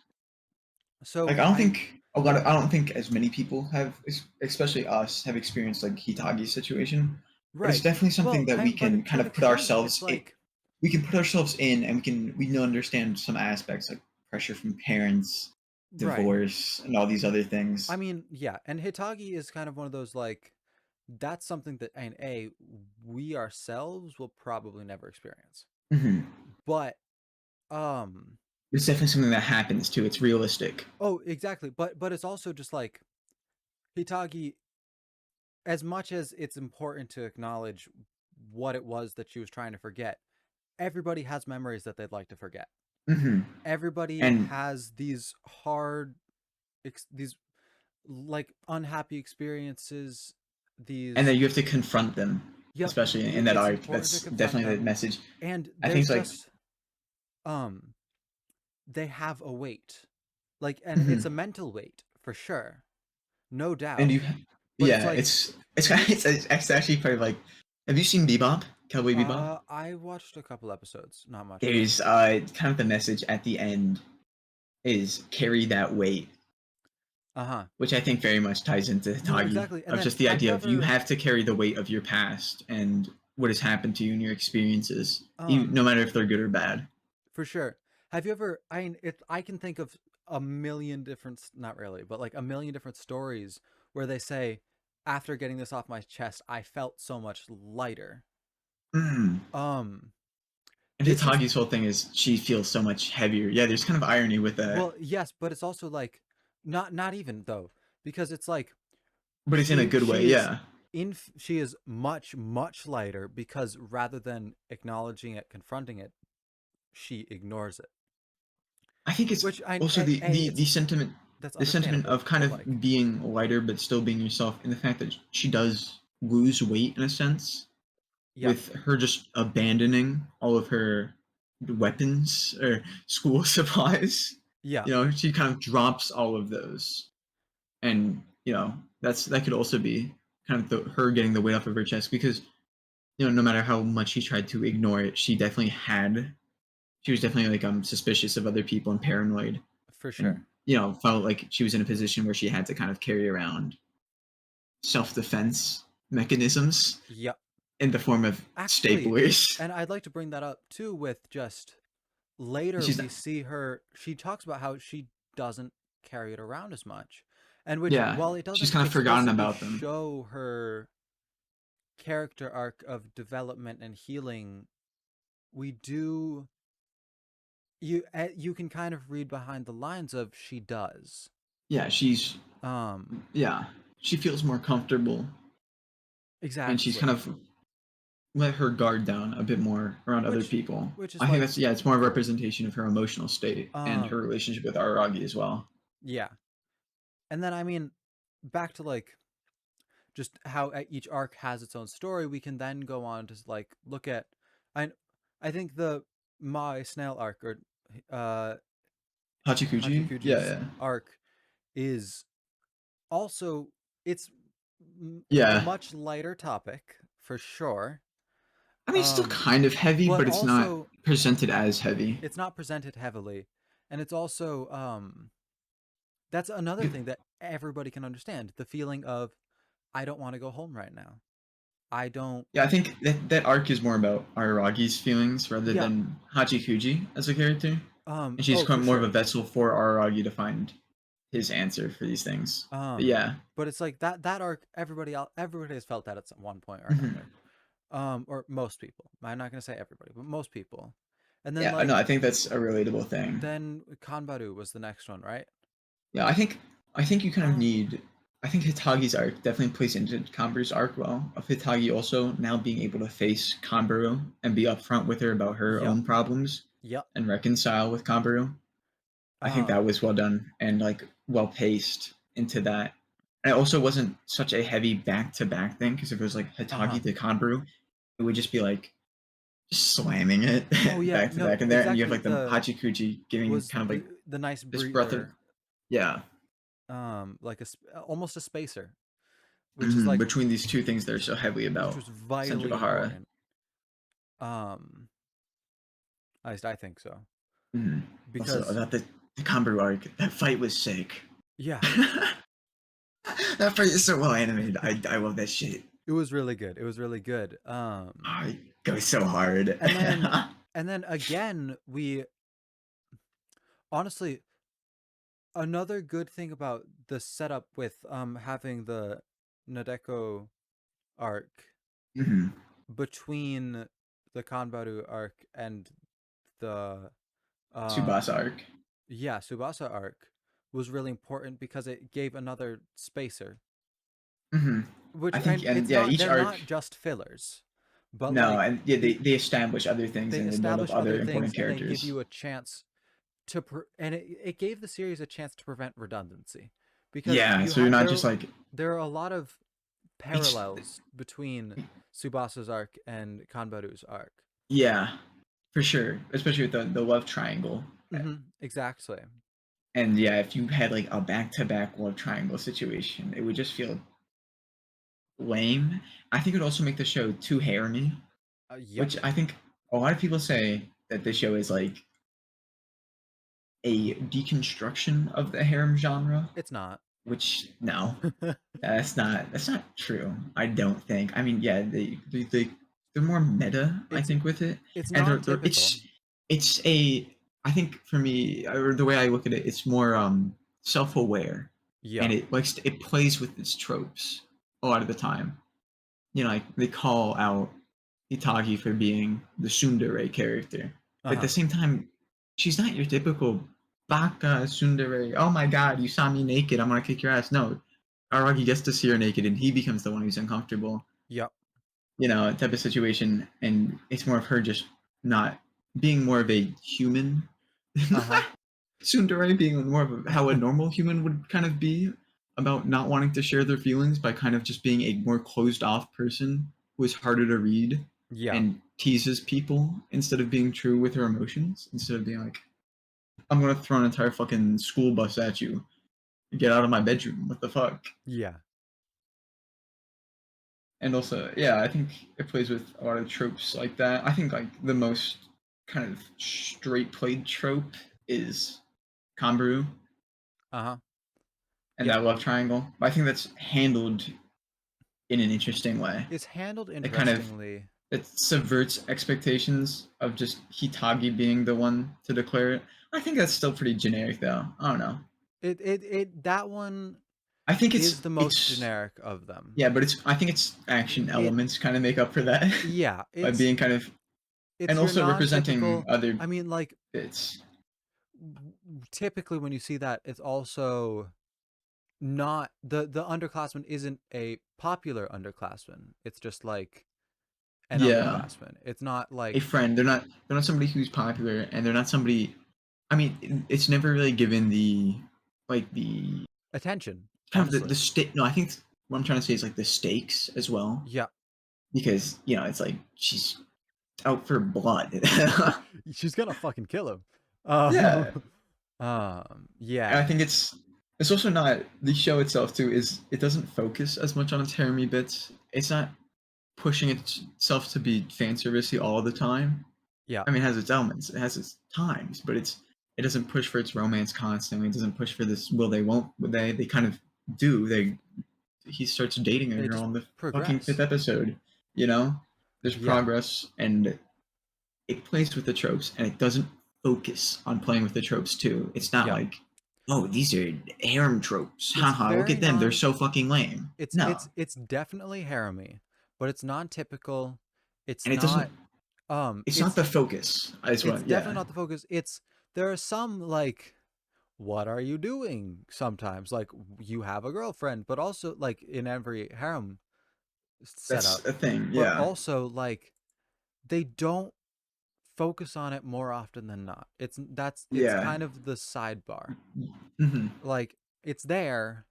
so Like I don't I'm think. I don't think as many people have, especially us, have experienced like Hitagi's situation. But it's Right. definitely Well, something that we can but kind to of an put extent, it's ourselves in. like We can put ourselves in, and we can understand some aspects like pressure from parents, right. divorce, and all these other I things. mean, yeah, and Hitagi is kind of one of those like that's something that and a we ourselves will probably never experience. Hmm. But um It's definitely something that happens too. It's realistic. oh, exactly. But it's also just like Hitagi, as much as it's important to acknowledge what it was that she was trying to forget, everybody has memories that they'd like to forget. Hmm. Everybody And has these hard these like unhappy experiences, that these you have to confront them, yep, especially in that it's arc. important to That's confront definitely the them. message. And I think there's it's like, just um they have a weight. Like and it's a mhm. mental weight for sure. No And doubt. you, But it's yeah, like it's you it's actually part of like. Have you seen Bebop, Cowboy Bebop? I watched a couple episodes, not much though. There's kind of the message at the end is carry that weight, Uh-huh. which I think very much ties into No, Hitagi exactly. And of then just the have you idea of you ever have to carry the weight of your past and what has happened to you and your experiences, no um matter if they're good or bad. for sure. Have you ever I mean it I can think of a million different not really, but like a million different stories where they say after getting this off my chest, I felt so much lighter. Mm. Um And this is Hitagi's whole thing is she feels so much heavier. Yeah, there's kind of irony with that, well, yes, but it's also like not even though because it's like but it's in a good way. she is Yeah, she is much lighter because rather than acknowledging it, confronting it, she ignores it. I think it's Which also it's that's the sentiment understandable, of kind but of like being lighter but still being yourself, and the fact that she does lose weight in a sense yep, with her just abandoning all of her weapons or school supplies. yeah, She kind of drops all of those, and that could also be kind of her getting the weight off of her chest because no matter how much she tried to ignore it, she was definitely like suspicious of other people and paranoid, for and sure. felt like she was in a position where she had to kind of carry around self-defense mechanisms Yep. in the form of Actually, staplers. and I'd like to bring that up too with just later She's we see her she talks about how she doesn't carry it around as much. And which Yeah, while it she's doesn't kind of forgotten explicitly about them. show her character arc of development and healing, we do you can kind of read behind the lines of she does. Yeah, Um, yeah, she feels more comfortable, and she's kind exactly. of let her guard down a bit more around other Which people. which is I think like that's yeah, it's more a cool. representation of her emotional state and her Um, relationship with Araragi as well. yeah. And then I mean, back to like just how each arc has its own story, we can then go on to like look at I I think the my snail arc or uh Hachikuji, yeah, Hachikuji's yeah, arc is also it's a yeah. much lighter topic for sure. I mean, it's still Um, kind of heavy, but but it's not also presented as heavy. it's not presented heavily, and it's also that's another thing that everybody can understand, the feeling of I don't want to go home right now. I don't Yeah, I think that arc is more about Araragi's feelings rather yeah, than Hachikuji as a character, and she's oh, kind for of more of a sure. vessel for Araragi to find his answer for these things. But um yeah, but it's like that arc everybody has felt that at some one point or mhm. another. Or most people, I'm not going to say everybody, but most people. And then Yeah, no, I like think that's a relatable thing. then Kanbaru was the next one, right? Yeah, I think you kind of um need. I think Hitagi's arc definitely plays into Kanbaru's arc well. Of Hitagi also now being able to face Kanbaru and be upfront with her about her yep, own problems yep. and reconcile with Kanbaru. I think that um was well done and like well paced into that. And it also wasn't such a heavy back to back thing because if it was like uh-huh. Hitagi to Kanbaru, it would just be like just slamming it Oh yeah, back to no, back in there, and you have exactly. like the The Hachikuji giving was kind of like the nice this breath of breather, yeah. like almost a spacer, which is Mhm. like Between these two things they're so heavily which about was vitally Senjogahara. important. um at least I think so, Mhm. Also because about the Kanbaru arc, that fight was sick. Yeah, That part is so well animated. I love that shit. it was really good. It was really good. Oh, it goes so hard. And then and then again, we honestly, another good thing about the setup with having the Nadeko arc Mhm. between the Kanbaru arc and the Tsubasa um arc. yeah, Subasa arc was really important because it gave another spacer. Hmm. Which I think, and and it's yeah, not each they're arc. not just fillers, but No, like and yeah, the they establish other things they and they build up establish other other things important and they give characters. you a chance to and it gave the series a chance to prevent redundancy because Yeah, so you're not just like there are a lot of it's parallels between Subasa's arc and Kanbaru's arc. yeah, for sure, especially with the love triangle. Exactly. And yeah, if you had like a back-to-back love triangle situation, it would just feel lame. I think it would also make the show too haremy, Yep. which I think a lot of people say that this show is like a deconstruction of the harem genre, It's not. which no, that's not true. I don't think. I mean, yeah, they're more meta, I it's think, with it, it's and non-typical. it's a I think for me, or the way I look at it, it's more self-aware, and Yep. it plays with its tropes a lot of the time. You know, like they call out Itagi for being the tsundere character, but at the Uh-huh. same time, she's not your typical baka tsundere. Oh my god, you saw me naked, I'm gonna kick your ass. No, Araki gets to see her naked, and he becomes the one who's uncomfortable. Yep. Type of situation, and it's more of her just not being more of a human. Uh-huh. Tsundere being more of how a normal human would kind of be about not wanting to share their feelings by kind of just being a more closed off person who is harder to read Yeah. and teases people instead of being true with her emotions, instead of being like, I'm gonna throw an entire fucking school bus at you. Get out of my bedroom. What the fuck? Yeah. And also, yeah, I think it plays with a lot of tropes like that. I think like the most kind of straight played trope is Kanbaru Uh-huh. and Yep. that love triangle. But I think that's handled in an interesting way. It's handled It kind of interestingly. it subverts expectations of just Hitagi being the one to declare it. I think that's still pretty generic though. I don't know. It that one I think is the most it's generic of them. yeah, but it's I think it's action It elements kind of make up for that yeah, by being kind of it's and your also representing non-typical. other I mean, like bits. typically when you see that, it's also not the underclassman isn't a popular underclassman. It's just like an Yeah, underclassman. It's not a like friend. They're not somebody who's popular, and they're not somebody. I mean, it's never really given the like the attention, kind of the honestly. stake. No, I think what I'm trying to say is like the stakes as well, Yeah. because it's like she's out for blood. She's gonna fucking kill him. Um, Yeah, and I yeah. think it's also not the show itself too. Is it doesn't focus as much on its haremy bits. It's not pushing itself to be fan servicey all the time. Yeah. I mean, it has its elements, it has its times, but it doesn't push for its romance constantly. It doesn't push for this. Will they? Won't they? They kind of do. He starts dating a They girl just in the fucking fifth progress. episode. You know, there's Yeah. progress, and it plays with the tropes, and it doesn't focus on playing with the tropes too. It's not Yep. like, oh, these are harem tropes. It's Haha, look very at them. They're non so fucking lame. No, it's definitely harem-y, but it's non-typical. It's and it doesn't. not It's not the focus. Is it's what. definitely Yeah, not the focus. It's there are some like what are you doing sometimes like you have a girlfriend, but also like in every harem that's setup, a thing. but Yeah, also like they don't focus on it more often than not. It's yeah. kind of the sidebar. Hmm. Like it's there,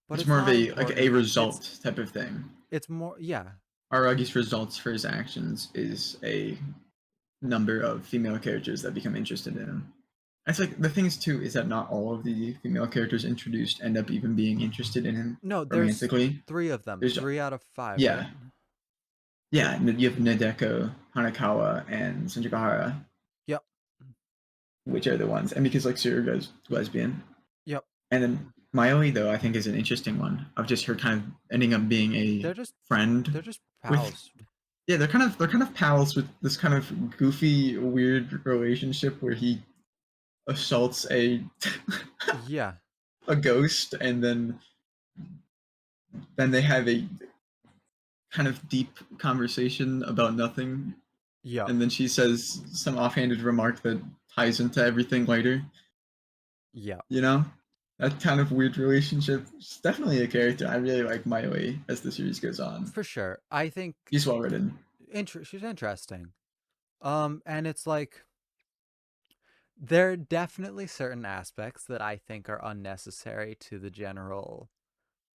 but It's it's more of not a like a important. result type of thing. It's more yeah. Aragi's results for his actions is a number of female characters that become interested in him. It's like the thing is too is that not all of the female characters introduced end up even being interested in him No, there's romantically. three of them. There's 3 out of 5, right? yeah, yeah. You have Nadeko, Hanakawa, and Senjukahara, Yep. which are the ones, and because like Suruga's lesbian, Yep. and then Mayoi, though, I think is an interesting one of just her kind of ending up being a They're just friend they're just with. pals. Yeah, they're kind of pals with this kind of goofy, weird relationship where he assaults a Yeah. a ghost, and then they have a kind of deep conversation about nothing, Yep. and then she says some offhanded remark that ties into everything later. Yep. You know, that kind of weird relationship. She's definitely a character. I really like Mayoi as the series goes on. For sure. I think She's well written. she's interesting. And it's like there are definitely certain aspects that I think are unnecessary to the general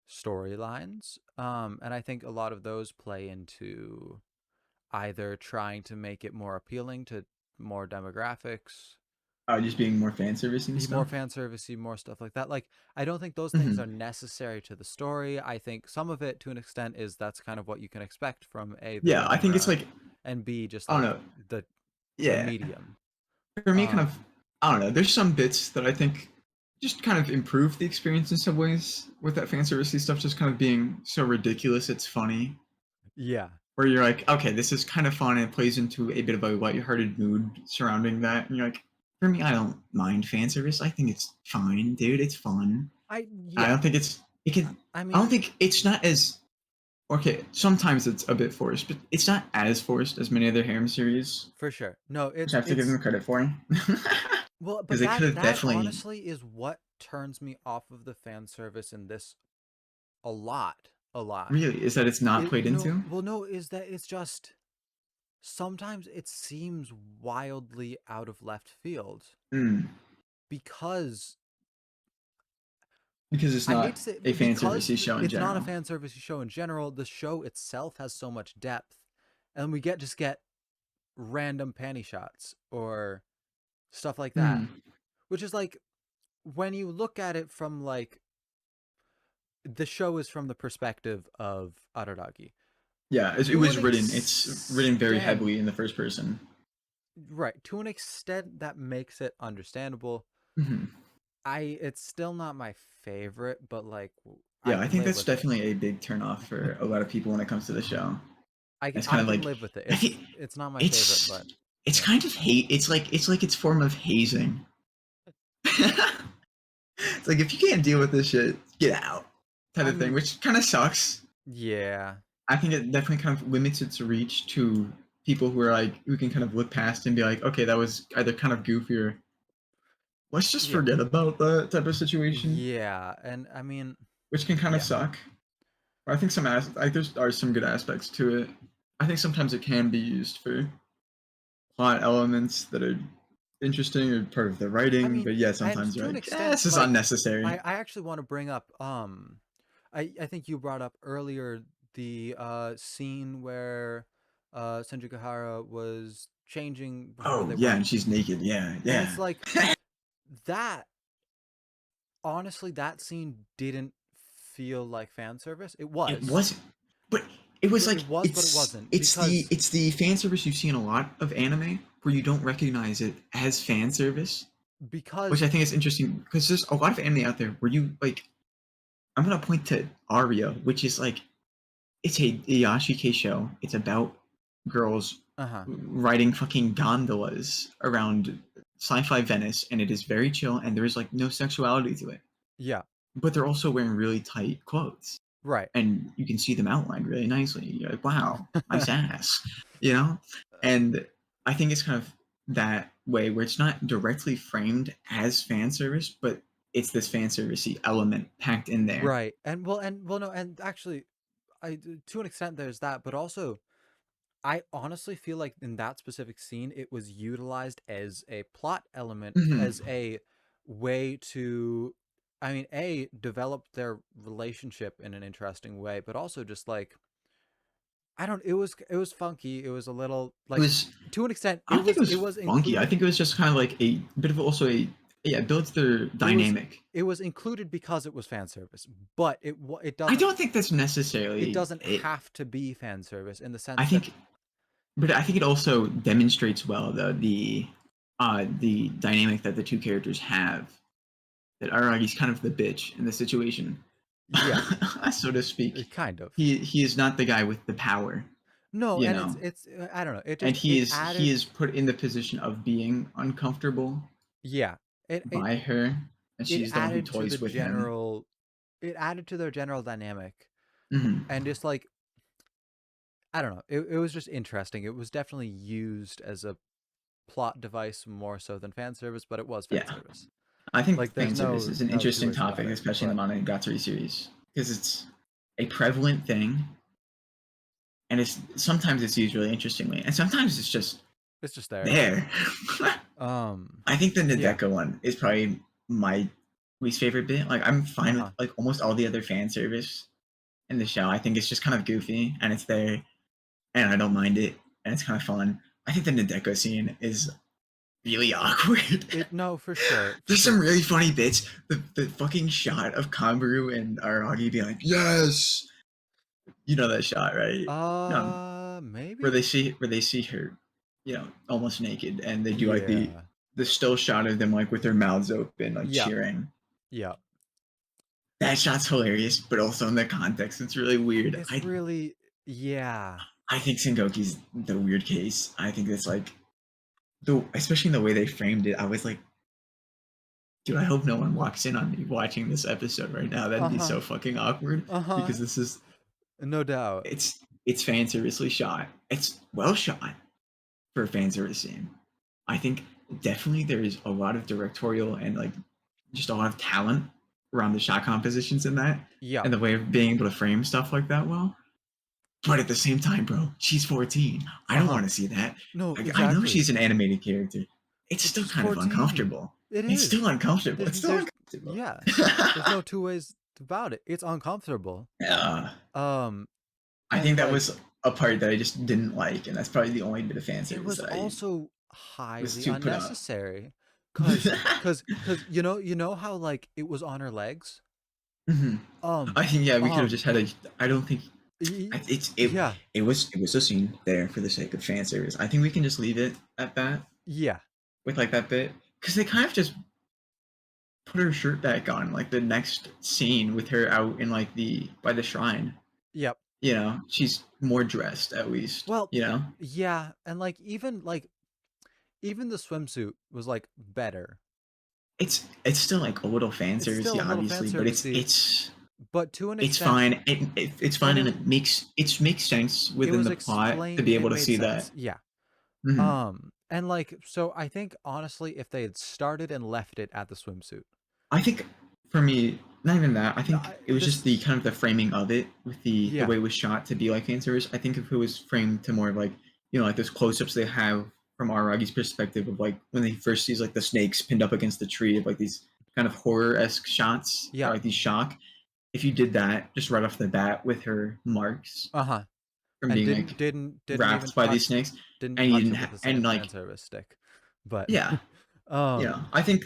storylines. And I think a lot of those play into either trying to make it more appealing to more demographics, Just being more fan service and be more stuff. fan servicey, more stuff like that. Like, I don't think those things Mm-hmm. are necessary to the story. I think some of it, to an extent, is that's kind of what you can expect from A, the Yeah, I think it's genre, like, and B, just I don't like know. the Yeah, medium. for me, kind of, Um, I don't know. There's some bits that I think just kind of improve the experience in some ways with that fan servicey stuff. Just kind of being so ridiculous, it's funny. yeah, Where you're like, okay, this is kind of fun, and it plays into a bit of a lighthearted mood surrounding that. And you're like, for me, I don't mind fan service. I think it's fine, dude. It's fun. I yeah. don't think it's it can. I I mean, don't think it's not as okay. Sometimes it's a bit forced, but it's not as forced as many other harem series, for sure. No, which I have to give them credit for. well, Because but they could have that definitely. honestly is what turns me off of the fan service in this a lot. Really, is that it's not played No, into? well, no, is that it's just sometimes it seems wildly out of left field Mm, because because it's I hate not to say a fan because servicey show in it's not a general. fan service show in general. The show itself has so much depth, and we get random panty shots or stuff like that, Mm, which is like when you look at it from like the show is from the perspective of Araragi. yeah, it To was an written. It's written very extent, heavily in the first person. right, to an extent that makes it understandable. Mhm. It's still not my favorite, but like I Yeah, I can think live that's with it. definitely a big turnoff for a lot of people when it comes to the show. It's kind I of can like live with it. I think It's not my favorite, it's but it's yeah. kind of hate. It's like its form of hazing. It's like if you can't deal with this shit, get out, type I of thing, mean, which kind of sucks. yeah. I think it definitely kind of limits its reach to people who are like who can kind of look past and be like, okay, that was either kind of goofy or let's just Yeah. forget about that type of situation, Yeah, and I mean, which can kind of yeah. suck. But I think like there are some good aspects to it. I think sometimes it can be used for plot elements that are interesting or part of the I writing, mean, but yeah, and sometimes you're to an like, extent, this is like unnecessary. I actually want to bring up I think you brought up earlier the scene where Senju was changing before Oh they yeah, went, and she's naked. Yeah, and yeah. it's like that honestly that scene didn't feel like fan service. It It was. wasn't, but it was like It was, but it wasn't it's the because it's the fan service you see in a lot of anime where you don't recognize it as fan service, which because I think is interesting because there's a lot of anime out there where you like. I'm gonna point to Aria, which is like it's a Yashike show. It's about girls uh-huh. riding fucking gondolas around sci-fi Venice, and it is very chill, and there is like no sexuality to it. Yeah, But they're also wearing really tight clothes, right. and you can see them outlined really nicely. You're like, wow, nice ass, you know. And I think it's kind of that way where it's not directly framed as fan service, but it's this fan servicey element packed in there. Right. And well no, and actually to an extent there's that, but also I honestly feel like in that specific scene it was utilized as a plot element, Hmm. as a way to I mean, A, develop their relationship in an interesting way, but also just like I don't it was funky. It was a little It like was to an extent I don't think it it was was funky. I included think it was just kind of like a bit of also a yeah, it builds their it was dynamic. it was included because it was fan service, but I don't think that's it necessarily doesn't it. have to be fan service in the I sense that think, but I think it also demonstrates well the dynamic that the two characters have. that Aragi's kind of the bitch in the situation, Yeah, so to speak. kind of. He is not the guy with the power, No, you and know, it's I don't know. It and just it he added. is put in the position of being uncomfortable Yeah, it by her, and it she's the one who added to the toys with him. general. It added to their general dynamic, Hmm. and just like I don't know. It was just interesting. It was definitely used as a plot device more so than fan service, but it was fan Yeah, service. I think Like there's fan service is an no two interesting ways about topic, it. especially in But the Monogatari series, because it's a prevalent thing, and it's sometimes it's used really interestingly, and sometimes it's just it's just there. there. Um, I think the yeah. Nadeka one is probably my least favorite bit. Like I'm Uh fine with huh. like almost all the other fan service in the show. I think it's just kind of goofy and it's there, and I don't mind it, and it's kind of fun. I think the Nadeko scene is really awkward. It no for sure for There's some sure. really funny bits. The fucking shot of Kanbaru and Aragi being like, "Yes," you know that shot, right? Maybe. Where they see her, almost naked, and they do like Yeah. the still shot of them like with their mouths open, like Yeah. cheering. Yeah. That shot's hilarious, but also in the context, it's really weird. It's really yeah. I think Sengoku's the weird case. I think it's like especially in the way they framed it. I was like, dude, I hope no one walks in on me watching this episode right now. That'd Uh be huh. so fucking awkward Uh huh. because this is No doubt. it's fan servicely shot. It's well shot for a fan service scene. I think definitely there is a lot of directorial and like just a lot of talent around the shot compositions in that Yeah. and the way of being able to frame stuff like that well. But at the same time, bro, she's 14. I Uh don't huh. want to see that. No, I know exactly. she's an animated character. It's But still she's kind of 14. uncomfortable. It It's is. still uncomfortable. It's still There's uncomfortable. yeah. There's no two ways about it. It's uncomfortable. Yeah. Um, I and think that like was a part that I just didn't like, and that's probably the only bit of fan it service was that I also was highly too put up. unnecessary, cause you know how like it was on her legs. Hmm. Um, I think yeah, we could have um, just had a. I don't think y- it's yeah, it was a scene there for the sake of fan service. I think we can just leave it at that yeah, with like that bit because they kind of just put her shirt back on like the next scene with her out in like the by the shrine. yep. She's more dressed at least. Well, yeah, and like even the swimsuit was like better. It's still like a little fan It's still servicey, a little fan obviously, but servicey, but to an it's extent, fine. It's fine, and it makes sense it within was the plot to explained be and it able to made see sense. that. Yeah. Hmm. And like so I think honestly if they had started and left it at the swimsuit. I think for me, not even that. I think it was just This the kind of the framing of it with the yeah. way it was shot to be like fan service. I think if it was framed to more of like like those close ups they have from Aragi's perspective of like when he first sees like the snakes pinned up against the tree of like these kind of horror esque shots or Yeah. like these shock. If you did that just right off the bat with her marks Uh-huh. from And being like didn't even wrapped by these snakes, didn't and you touch didn't it with a and fan like service stick. But yeah, um I think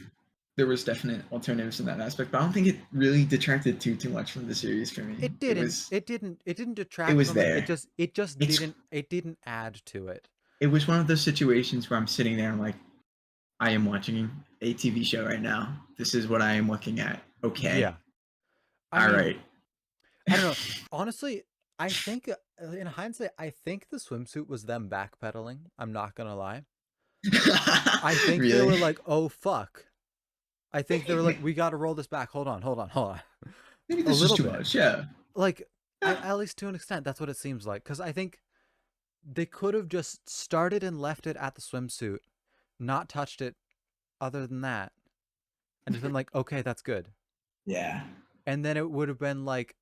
there was definite alternatives in that aspect, but I don't think it really detracted too much from the series for me. it didn't It detract was from it. there. It just It's it didn't add to it. it was one of those situations where I'm sitting there and I'm like, I am watching a TV show right now. This is what I am looking at. Okay, Yeah. I all mean, right. I don't know. Honestly, I think in hindsight, I think the swimsuit was them backpedaling. I'm not gonna lie. I think they Really? were like, "Oh fuck." I think they were like, "We got to roll this back. Hold on, hold on, hold on." Maybe A this is little too bit. much. Yeah. Like Yeah. at least to an extent, that's what it seems like. Because I think they could have just started and left it at the swimsuit, not touched it other than that, and just been like, "Okay, that's good." Yeah. And then it would have been like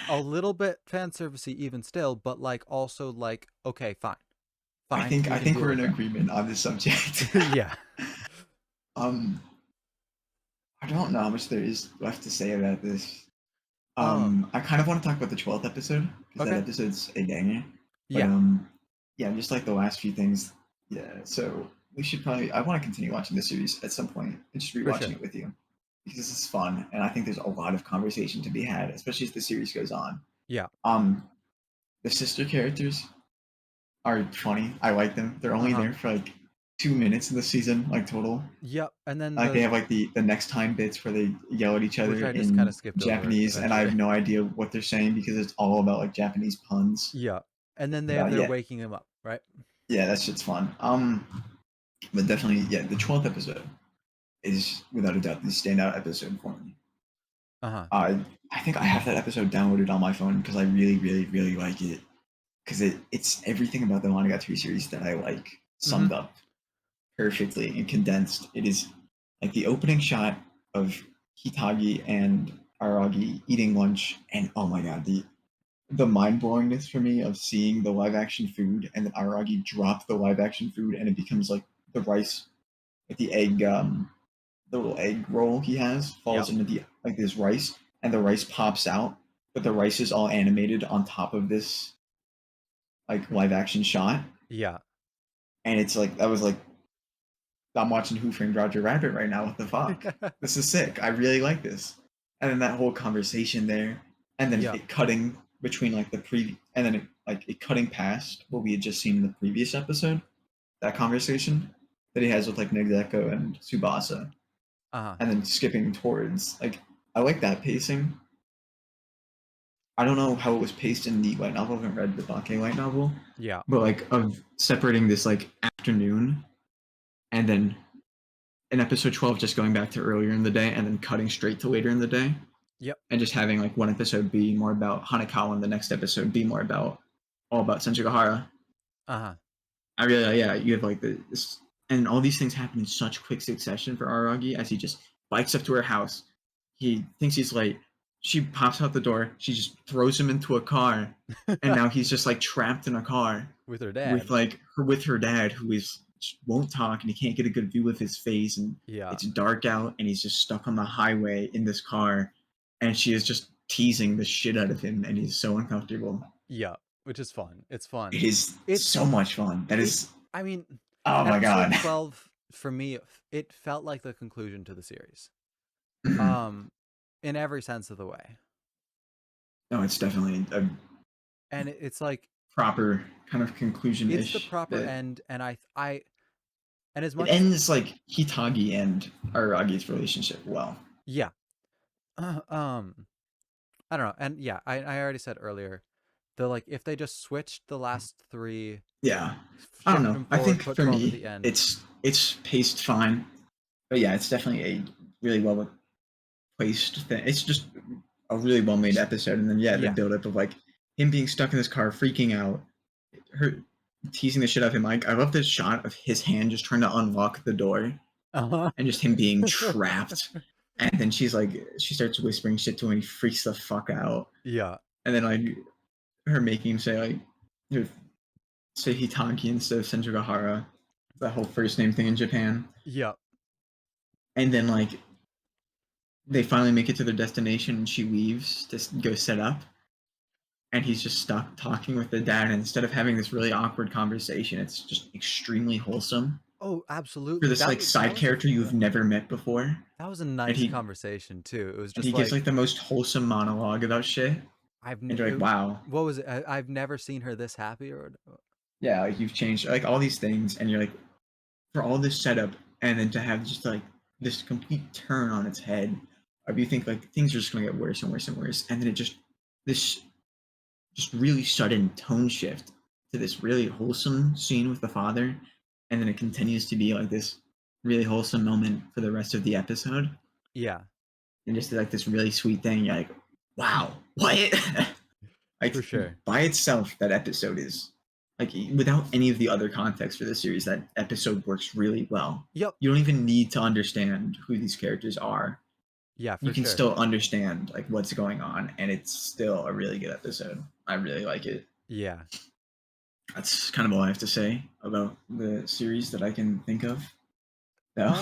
a little bit fan servicey even still, but like also like, okay, fine. Fine, we I can think deal we're with in that. agreement on this subject. Yeah. um, I don't know how much there is left to say about this. Um, I kind of want to talk about the 12th episode because that okay. episode's a banger. But Yeah. yeah, just like the last few things. Yeah, so we should probably. I want to continue watching the series at some point and just For rewatching sure. it with you because this is fun, and I think there's a lot of conversation to be had, especially as the series goes on. Yeah. Um, the sister characters are funny. I like them. They're only Uh-huh. there for like 2 minutes of the season, like total. Yep. And then Like they have like the next time bits where they yell at each which other I just kind in of skipped over Japanese, and I have eventually. no idea what they're saying because it's all about like Japanese puns. Yeah. And then they have But their yeah, waking him up, right? yeah, that shit's fun. But definitely, yeah, the 12th episode is without a doubt the standout episode for me. Uh-huh. I think I have that episode downloaded on my phone because I really, really, really like it. Because it's everything about the Monogatari series that I like Mm-hmm. summed up perfectly and condensed. It is like the opening shot of Hitagi and Aragi eating lunch, and oh my god, the mind blowingness for me of seeing the live action food and then Aragi drop the live action food and it becomes like the rice, like the egg, the little egg roll he has falls Yep. into the like this rice, and the rice pops out, but the rice is all animated on top of this like live action shot, Yeah. and it's like that was like I'm watching Who Framed Roger Rabbit right now. What the fuck? This is sick. I really like this. And then that whole conversation there, and then Yep. it cutting between like the and then it cutting past what we had just seen in the previous episode. That conversation that he has with like Negdeko and Tsubasa, Uh-huh. and then skipping towards like I like that pacing. I don't know how it was paced in the light novel. I haven't read the Bake light novel, Yeah. but like of separating this like afternoon and then in episode 12 just going back to earlier in the day and then cutting straight to later in the day Yep. and just having like one episode be more about Hanekawa and the next episode be more about all about Senjugahara. Uh-huh. I really yeah, you have like this and all these things happen in such quick succession for Aragi as he just bikes up to her house. He thinks he's late. She pops out the door. She just throws him into a car, and now he's just like trapped in a car With her with dad. her dad who is won't talk and he can't get a good view of his face and Yeah. it's dark out and he's just stuck on the highway in this car and she is just teasing the shit out of him and he's so uncomfortable. Yeah. Which is fun. It's fun. It is It's so much fun. That it is I mean, oh my episode god. 12 for me it felt like the conclusion to the series. No, Um in every sense of the way. it's definitely a And it's like proper kind of conclusion it's the ish proper that end, and I and as it much as ends like Hitagi and Aragi's relationship well. yeah. Um I don't know. And yeah, I already said earlier, the like if they just switched the last three, Yeah. I don't shifted know. them I forward, think put for 12 at me the end. it's paced fine. But yeah, it's definitely a really well placed thing. It's just a really well made episode, and then yeah, the Yeah. build up of like him being stuck in this car, freaking out, her teasing the shit out of him. Like I love this shot of his hand just trying to unlock the door, Uh-huh. and just him being trapped. And then she starts whispering shit to him, and he freaks the fuck out. Yeah. And then like her making him say say Hitanki instead of Senjugahara, that whole first name thing in Japan. Yeah. And then like they finally make it to their destination and she leaves to go set up and he's just stuck talking with the dad and instead of having this really awkward conversation it's just extremely wholesome Oh, for absolutely. this like side character you've never met before That was a and nice he conversation too. It was and just he gives like like the most wholesome monologue about shit and you're like wow what was it? I've never seen her this happy or yeah like you've changed like all these things and you're like for all this setup and then to have just like this complete turn on its head of you think like things are just going to get worse and worse and worse and then it this just really sudden tone shift to this really wholesome scene with the father, and then it continues to be like this really wholesome moment for the rest of the episode, yeah, and just like this really sweet thing. You're like, wow, what? for Like sure. by itself, that episode is like without any of the other context for the series, that episode works really well. Yep. You don't even need to understand who these characters are. Yeah, You for can sure. still understand like what's going on, and it's still a really good episode. I really like it. Yeah. That's kind of all I have to say about the series that I can think of. No.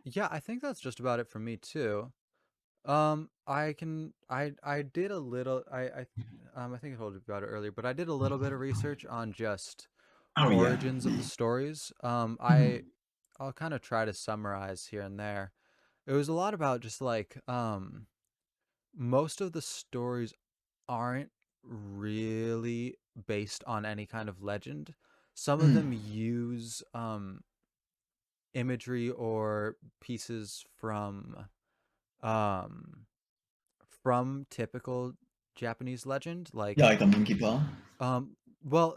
Yeah, I think that's just about it for me too. I did a little I think I told you about it earlier, but I did a little bit of research on just Oh yeah. origins of the stories. Mhm. I'll kind of try to summarize here and there. It was a lot about just like most of the stories aren't really based on any kind of legend. Some of them Mm. use imagery or pieces um from typical Japanese legend, Yeah, like like a monkey paw. well,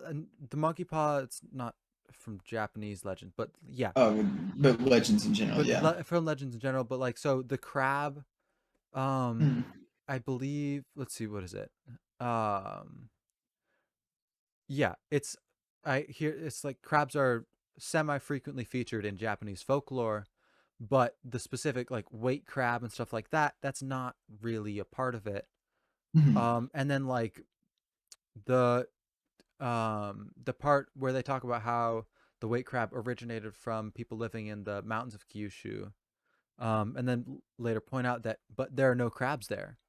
the monkey paw, it's not from Japanese legend, but yeah, Oh, but legends in general, but yeah. from legends in general. But like, so the crab, um, Mm. I believe. Let's see, what is it? Um, yeah, it's I hear it's like crabs are semi frequently featured in Japanese folklore, but the specific like weight crab and stuff like that, that's not really a part of it. Mm. And then like the the part where they talk about how the weight crab originated from people living in the mountains of Kyushu, and then later point out that but there are no crabs there,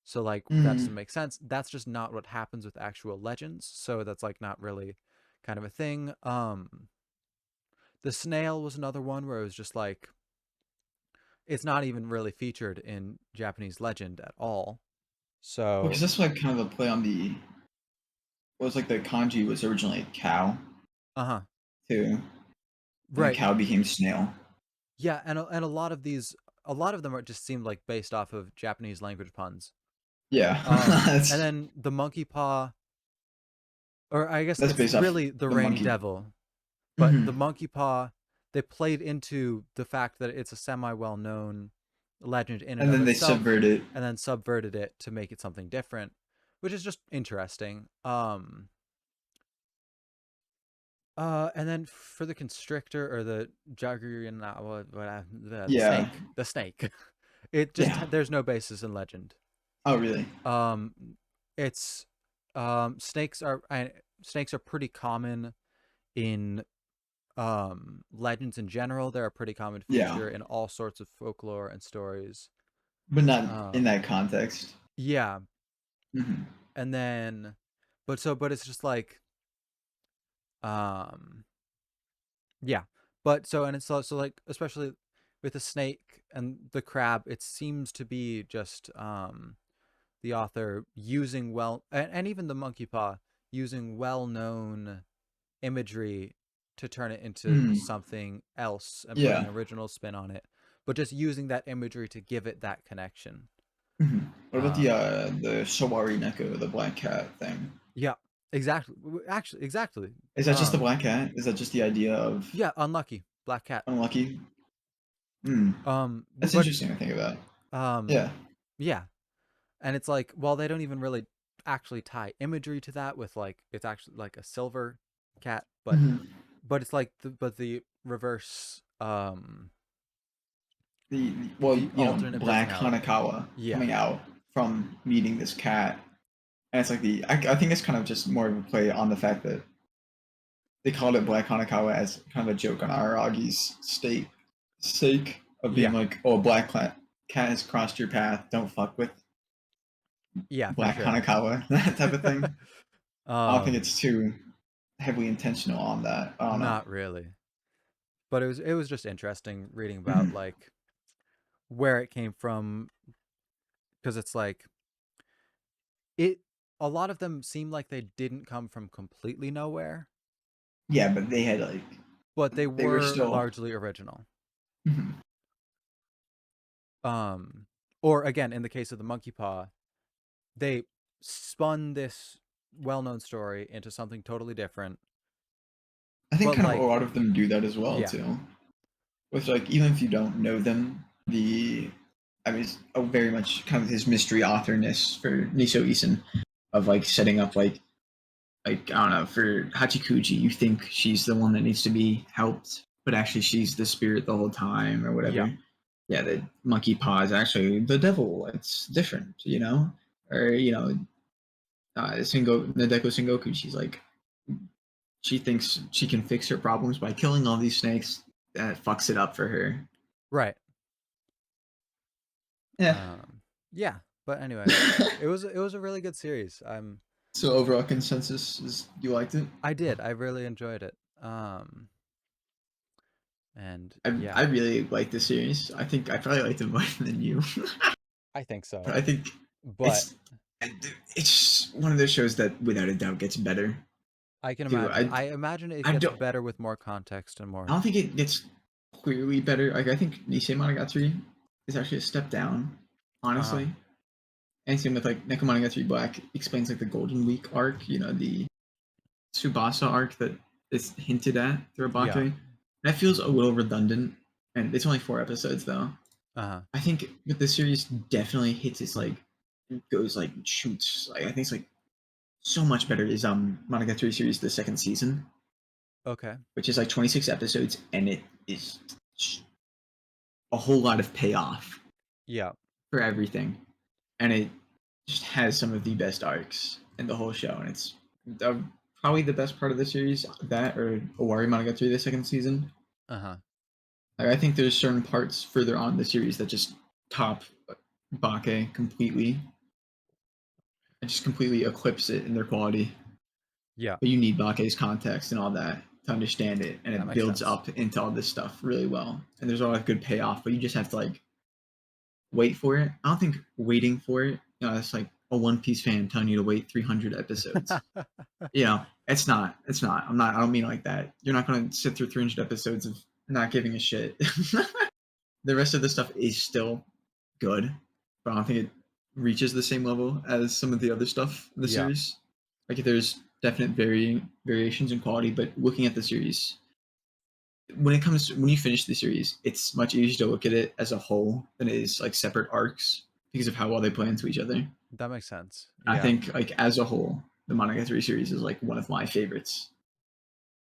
so like that doesn't Mm. make sense. That's just not what happens with actual legends, so that's like not really kind of a thing. The snail was another one where it was just like it's not even really featured in Japanese legend at all. Well, because So that's like kind of a play on the was like the kanji was originally a cow uh-huh, too, and the right, cow became snail. yeah, and a lot of these, a lot of them are just seemed like based off of Japanese language puns. Yeah, And that's then the monkey paw, or I guess that's it's based off really the the rainy monkey. devil, but Hmm. the monkey paw, they played into the fact that it's a semi well known legend in and And of then they itself, subvert it. and then subverted it to make it something different, which is just interesting. And then for the constrictor or the the Yeah, snake, the snake, it just yeah. there's no basis in legend. Oh, really? Um, it's snakes are snakes are pretty common in legends in general. They're a pretty common Yeah, feature in all sorts of folklore and stories. but not in Um, that context. yeah, Hmm. and then, but it's just like um yeah, but so and it's so like especially with the snake and the crab, it seems to be just the author using and even the monkey paw using well known imagery to turn it into Mm. something else and putting Yeah. an original spin on it, but just using that imagery to give it that connection. Hmm. What about Um, the Shawari Neko, the black cat thing? yeah, exactly. Actually, exactly. Is that just the Um, black cat? Is that just the idea of yeah, unlucky black cat. unlucky? Mm. That's But interesting to think about. um, Yeah. yeah, and it's like, well, they don't even really actually tie imagery to that with like it's actually like a silver cat, Hmm. but it's like the reverse Well, the alternate Black personality. Hanakawa Yeah. coming out from meeting this cat, and it's like I think it's kind of just more of a play on the fact that they called it Black Hanakawa as kind of a joke on Aragi's sake of being Yeah. like, oh, a cat has crossed your path, don't fuck with Yeah, for Black sure. Hanakawa, that type of thing. I don't think um it's too heavily intentional on that. I don't know. Not really. But it was just interesting reading about Mhm. like where it came from, because it's like it a lot of them seem like they didn't come from completely nowhere, Yeah, but they had like but they they were were still. largely original. Mhm. Um or again, in the case of the monkey paw, they spun this well-known story into something totally different, I think but kind of a like lot of them do that as well yeah, too. With like even if you don't know them, the I mean, it's a very much kind of his mystery authorness for Nisho Isin of like setting up like I don't know for Hachikuji, you think she's the one that needs to be helped, but actually she's the spirit the whole time or yeah, whatever. Yeah, the monkey paw is actually the devil. It's different, or Nadeko Sengoku. She's like she thinks she can fix her problems by killing all these snakes. That fucks it up for her. right. Yeah. Yeah, but anyway, it was a really good series. So overall consensus is you liked it. I did. I really enjoyed it. And I yeah, really like the series. I think I probably liked it more than you, I think but so. I think But it's it's one of those shows that without a doubt gets better I can too. imagine. I imagine it I gets don't better with more context and I more. don't think it gets. clearly better. Like I think Nisei Monogatari is actually a step down, Uh-huh. honestly. And same with like Nekomonogatari Black explains like the Golden Week arc, the Tsubasa arc that is hinted at through Yeah. Abake. That feels a little redundant, and it's only 4 episodes though. Uh-huh. I think that the series definitely hits its like goes like shoots. Like I think it's like so much better is Monogatari series the second season, Okay. which is like 26 episodes, and it is a whole lot of payoff Yeah. for everything, and it just has some of the best arcs in the whole show, and it's uh, probably the best part of the series. That or Owari Monogatari the second season. Uh-huh. Like, I think there's certain parts further on in the series that just top Bake completely and just completely eclipse it in their quality. Yeah. But you need Bake's context and all that to understand it, and That it makes builds sense. up into all this stuff really well. And there's a lot of good payoff, but you just have to like wait for it. I don't think waiting for it, it's like a One Piece fan telling you to wait 300 episodes. It's not. It's not. I'm not. I don't mean it like that. You're not going to sit through 300 episodes of not giving a shit. The rest of the stuff is still good, but I don't think it reaches the same level as some of the other stuff in the Yeah. series. Like there's definite variations in quality, but looking at the series, when you finish the series, it's much easier to look at it as a whole than it is like separate arcs because of how well they play into each other. That makes sense. I Yeah. think like as a whole, the Monogatari series is like one of my favorites,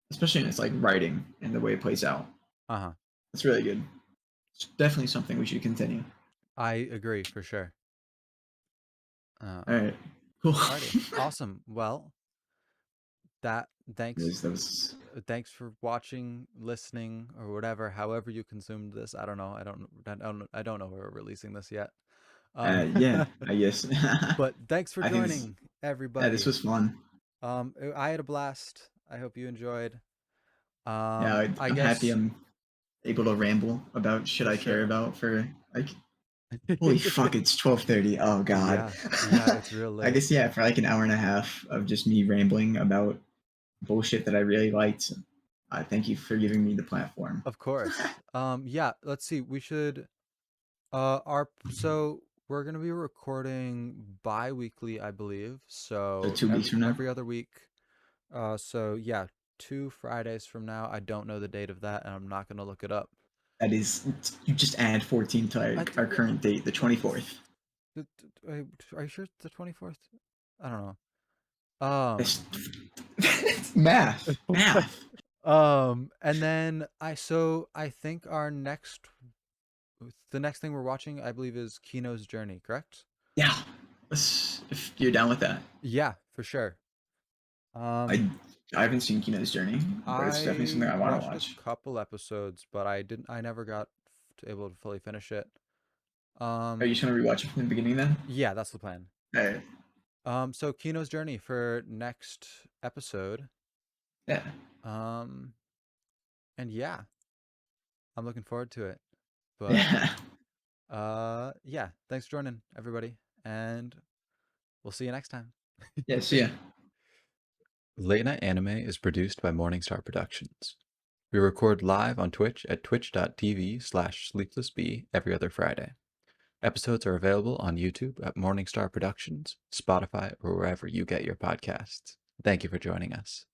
especially in its like writing and the way it plays out. Uh-huh. It's really good. It's definitely something we should continue. I agree for sure. All right, cool. Alrighty. Awesome. Well, that thanks that was thanks for watching, listening, or whatever, however you consumed this. I don't know. I don't know where we're releasing this yet. yeah, I guess. But thanks for I think this joining, this everybody. was fun. I had a blast. I hope you enjoyed. Yeah, I I'm happy guess I'm able to ramble about shit for I care sure. about for like holy fuck, it's 12:30. Oh god. Yeah, yeah, it's real I late. guess yeah, for like an hour and a half of just me rambling about bullshit that I really liked. Thank you for giving me the platform. Of course. Yeah, let's see. We should our so we're gonna be recording bi-weekly, I believe. So So 2 weeks every from now, every other week. So yeah, 2 Fridays from now. I don't know the date of that, and I'm not gonna look it up. that is you just add 14 to our current date, the What? 24th. Are you sure it's the 24th? I don't know. That's math. Math. And then I think the next thing we're watching, I believe, is Kino's Journey, correct? Yeah. If you're down with that. Yeah, for sure. Um, I I haven't seen Kino's Journey, but it's definitely I something I want to watched a watch. couple episodes, but I never got able to fully finish it. Are you Um, just gonna rewatch it from the beginning then? yeah, that's the plan. Alright. So Kino's Journey for next episode. Yeah. Um, and yeah, I'm looking forward to it. But Yeah. yeah, thanks for joining, everybody, and we'll see you next time. Yeah, see ya. Late Night Anime is produced by Morningstar Productions. We record live on Twitch at twitch.tv/sleeplessbee every other Friday. Episodes are available on YouTube at Morningstar Productions, Spotify, or wherever you get your podcasts. Thank you for joining us.